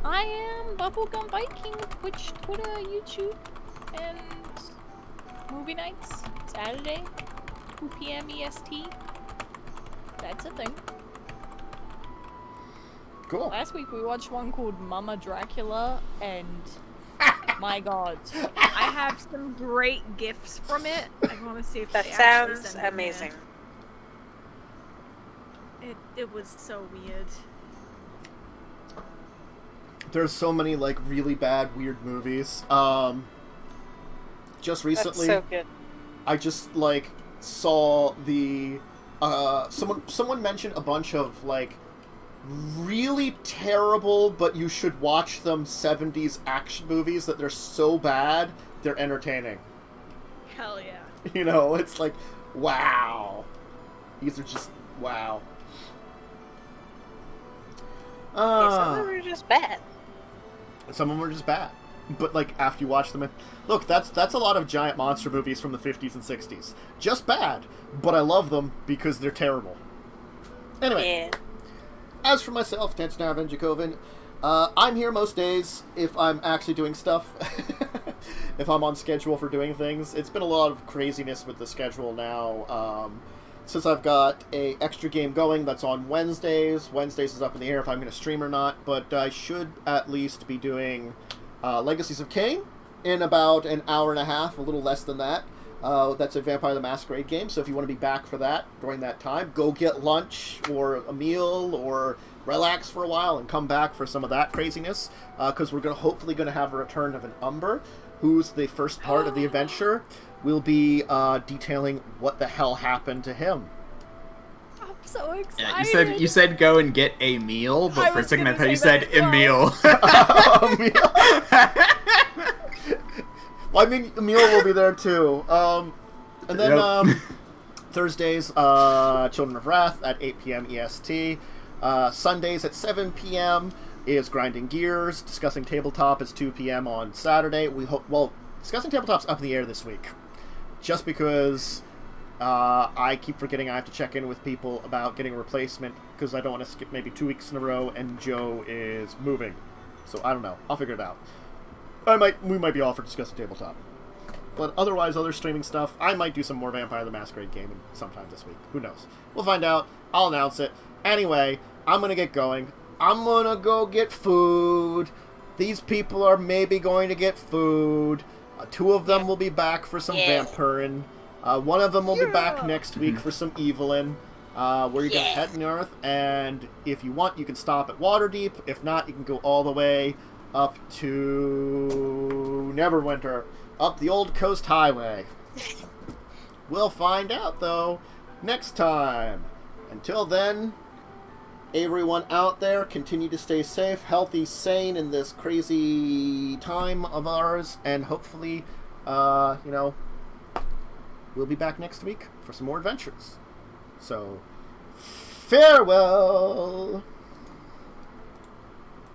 I am Bubblegum Viking, Twitch, Twitter, YouTube, and movie nights, Saturday, 2 p.m. EST. That's a thing. Cool. Last week we watched one called Mama Dracula, and my god, I have some great gifs from it. I want to see if That they actually sounds send them amazing. in. It was so weird. There's so many like really bad weird movies. Just recently, That's so good. I just like saw the someone mentioned a bunch of like really terrible, but you should watch them 70s action movies that they're so bad they're entertaining. Hell yeah. You know, it's like, wow, these are just wow. Some of them are just bad. Some of them are just bad. But, like, after you watch them... Look, that's a lot of giant monster movies from the 50s and 60s. Just bad, but I love them because they're terrible. Anyway, Yeah. as for myself, Dracovin, I'm here most days if I'm actually doing stuff. If I'm on schedule for doing things. It's been a lot of craziness with the schedule now. Since I've got a extra game going that's on Wednesdays. Wednesdays is up in the air if I'm going to stream or not, but I should at least be doing Legacies of Kain in about an hour and a half, a little less than that. That's a Vampire the Masquerade game, so if you want to be back for that during that time, go get lunch or a meal or relax for a while and come back for some of that craziness, because we're hopefully going to have a return of an Umber, who's the first part of the adventure. We'll be detailing what the hell happened to him. I'm so excited. Yeah, you said go and get a meal, but I for a was second I gonna thought you say said that as Emil. Well, I mean, Emil will be there too. And then Thursdays, Children of Wrath at 8 p.m. EST. Sundays at 7 p.m. is Grinding Gears. Discussing Tabletop is 2 p.m. on Saturday. Discussing Tabletop's up in the air this week. Just because I keep forgetting I have to check in with people about getting a replacement, because I don't want to skip maybe 2 weeks in a row, and Joe is moving. So I don't know. I'll figure it out. We might be all for Discussing Tabletop. But otherwise, other streaming stuff, I might do some more Vampire the Masquerade gaming sometime this week. Who knows? We'll find out. I'll announce it. Anyway, I'm going to get going. I'm going to go get food. These people are maybe going to get food. 2 of them will be back for some vampiring. One of them will be back next week for some evilin. Where you're going to head north, and if you want, you can stop at Waterdeep. If not, you can go all the way up to Neverwinter, up the Old Coast Highway. We'll find out, though, next time. Until then, everyone out there, continue to stay safe, healthy, sane in this crazy time of ours, and hopefully, we'll be back next week for some more adventures. So, farewell!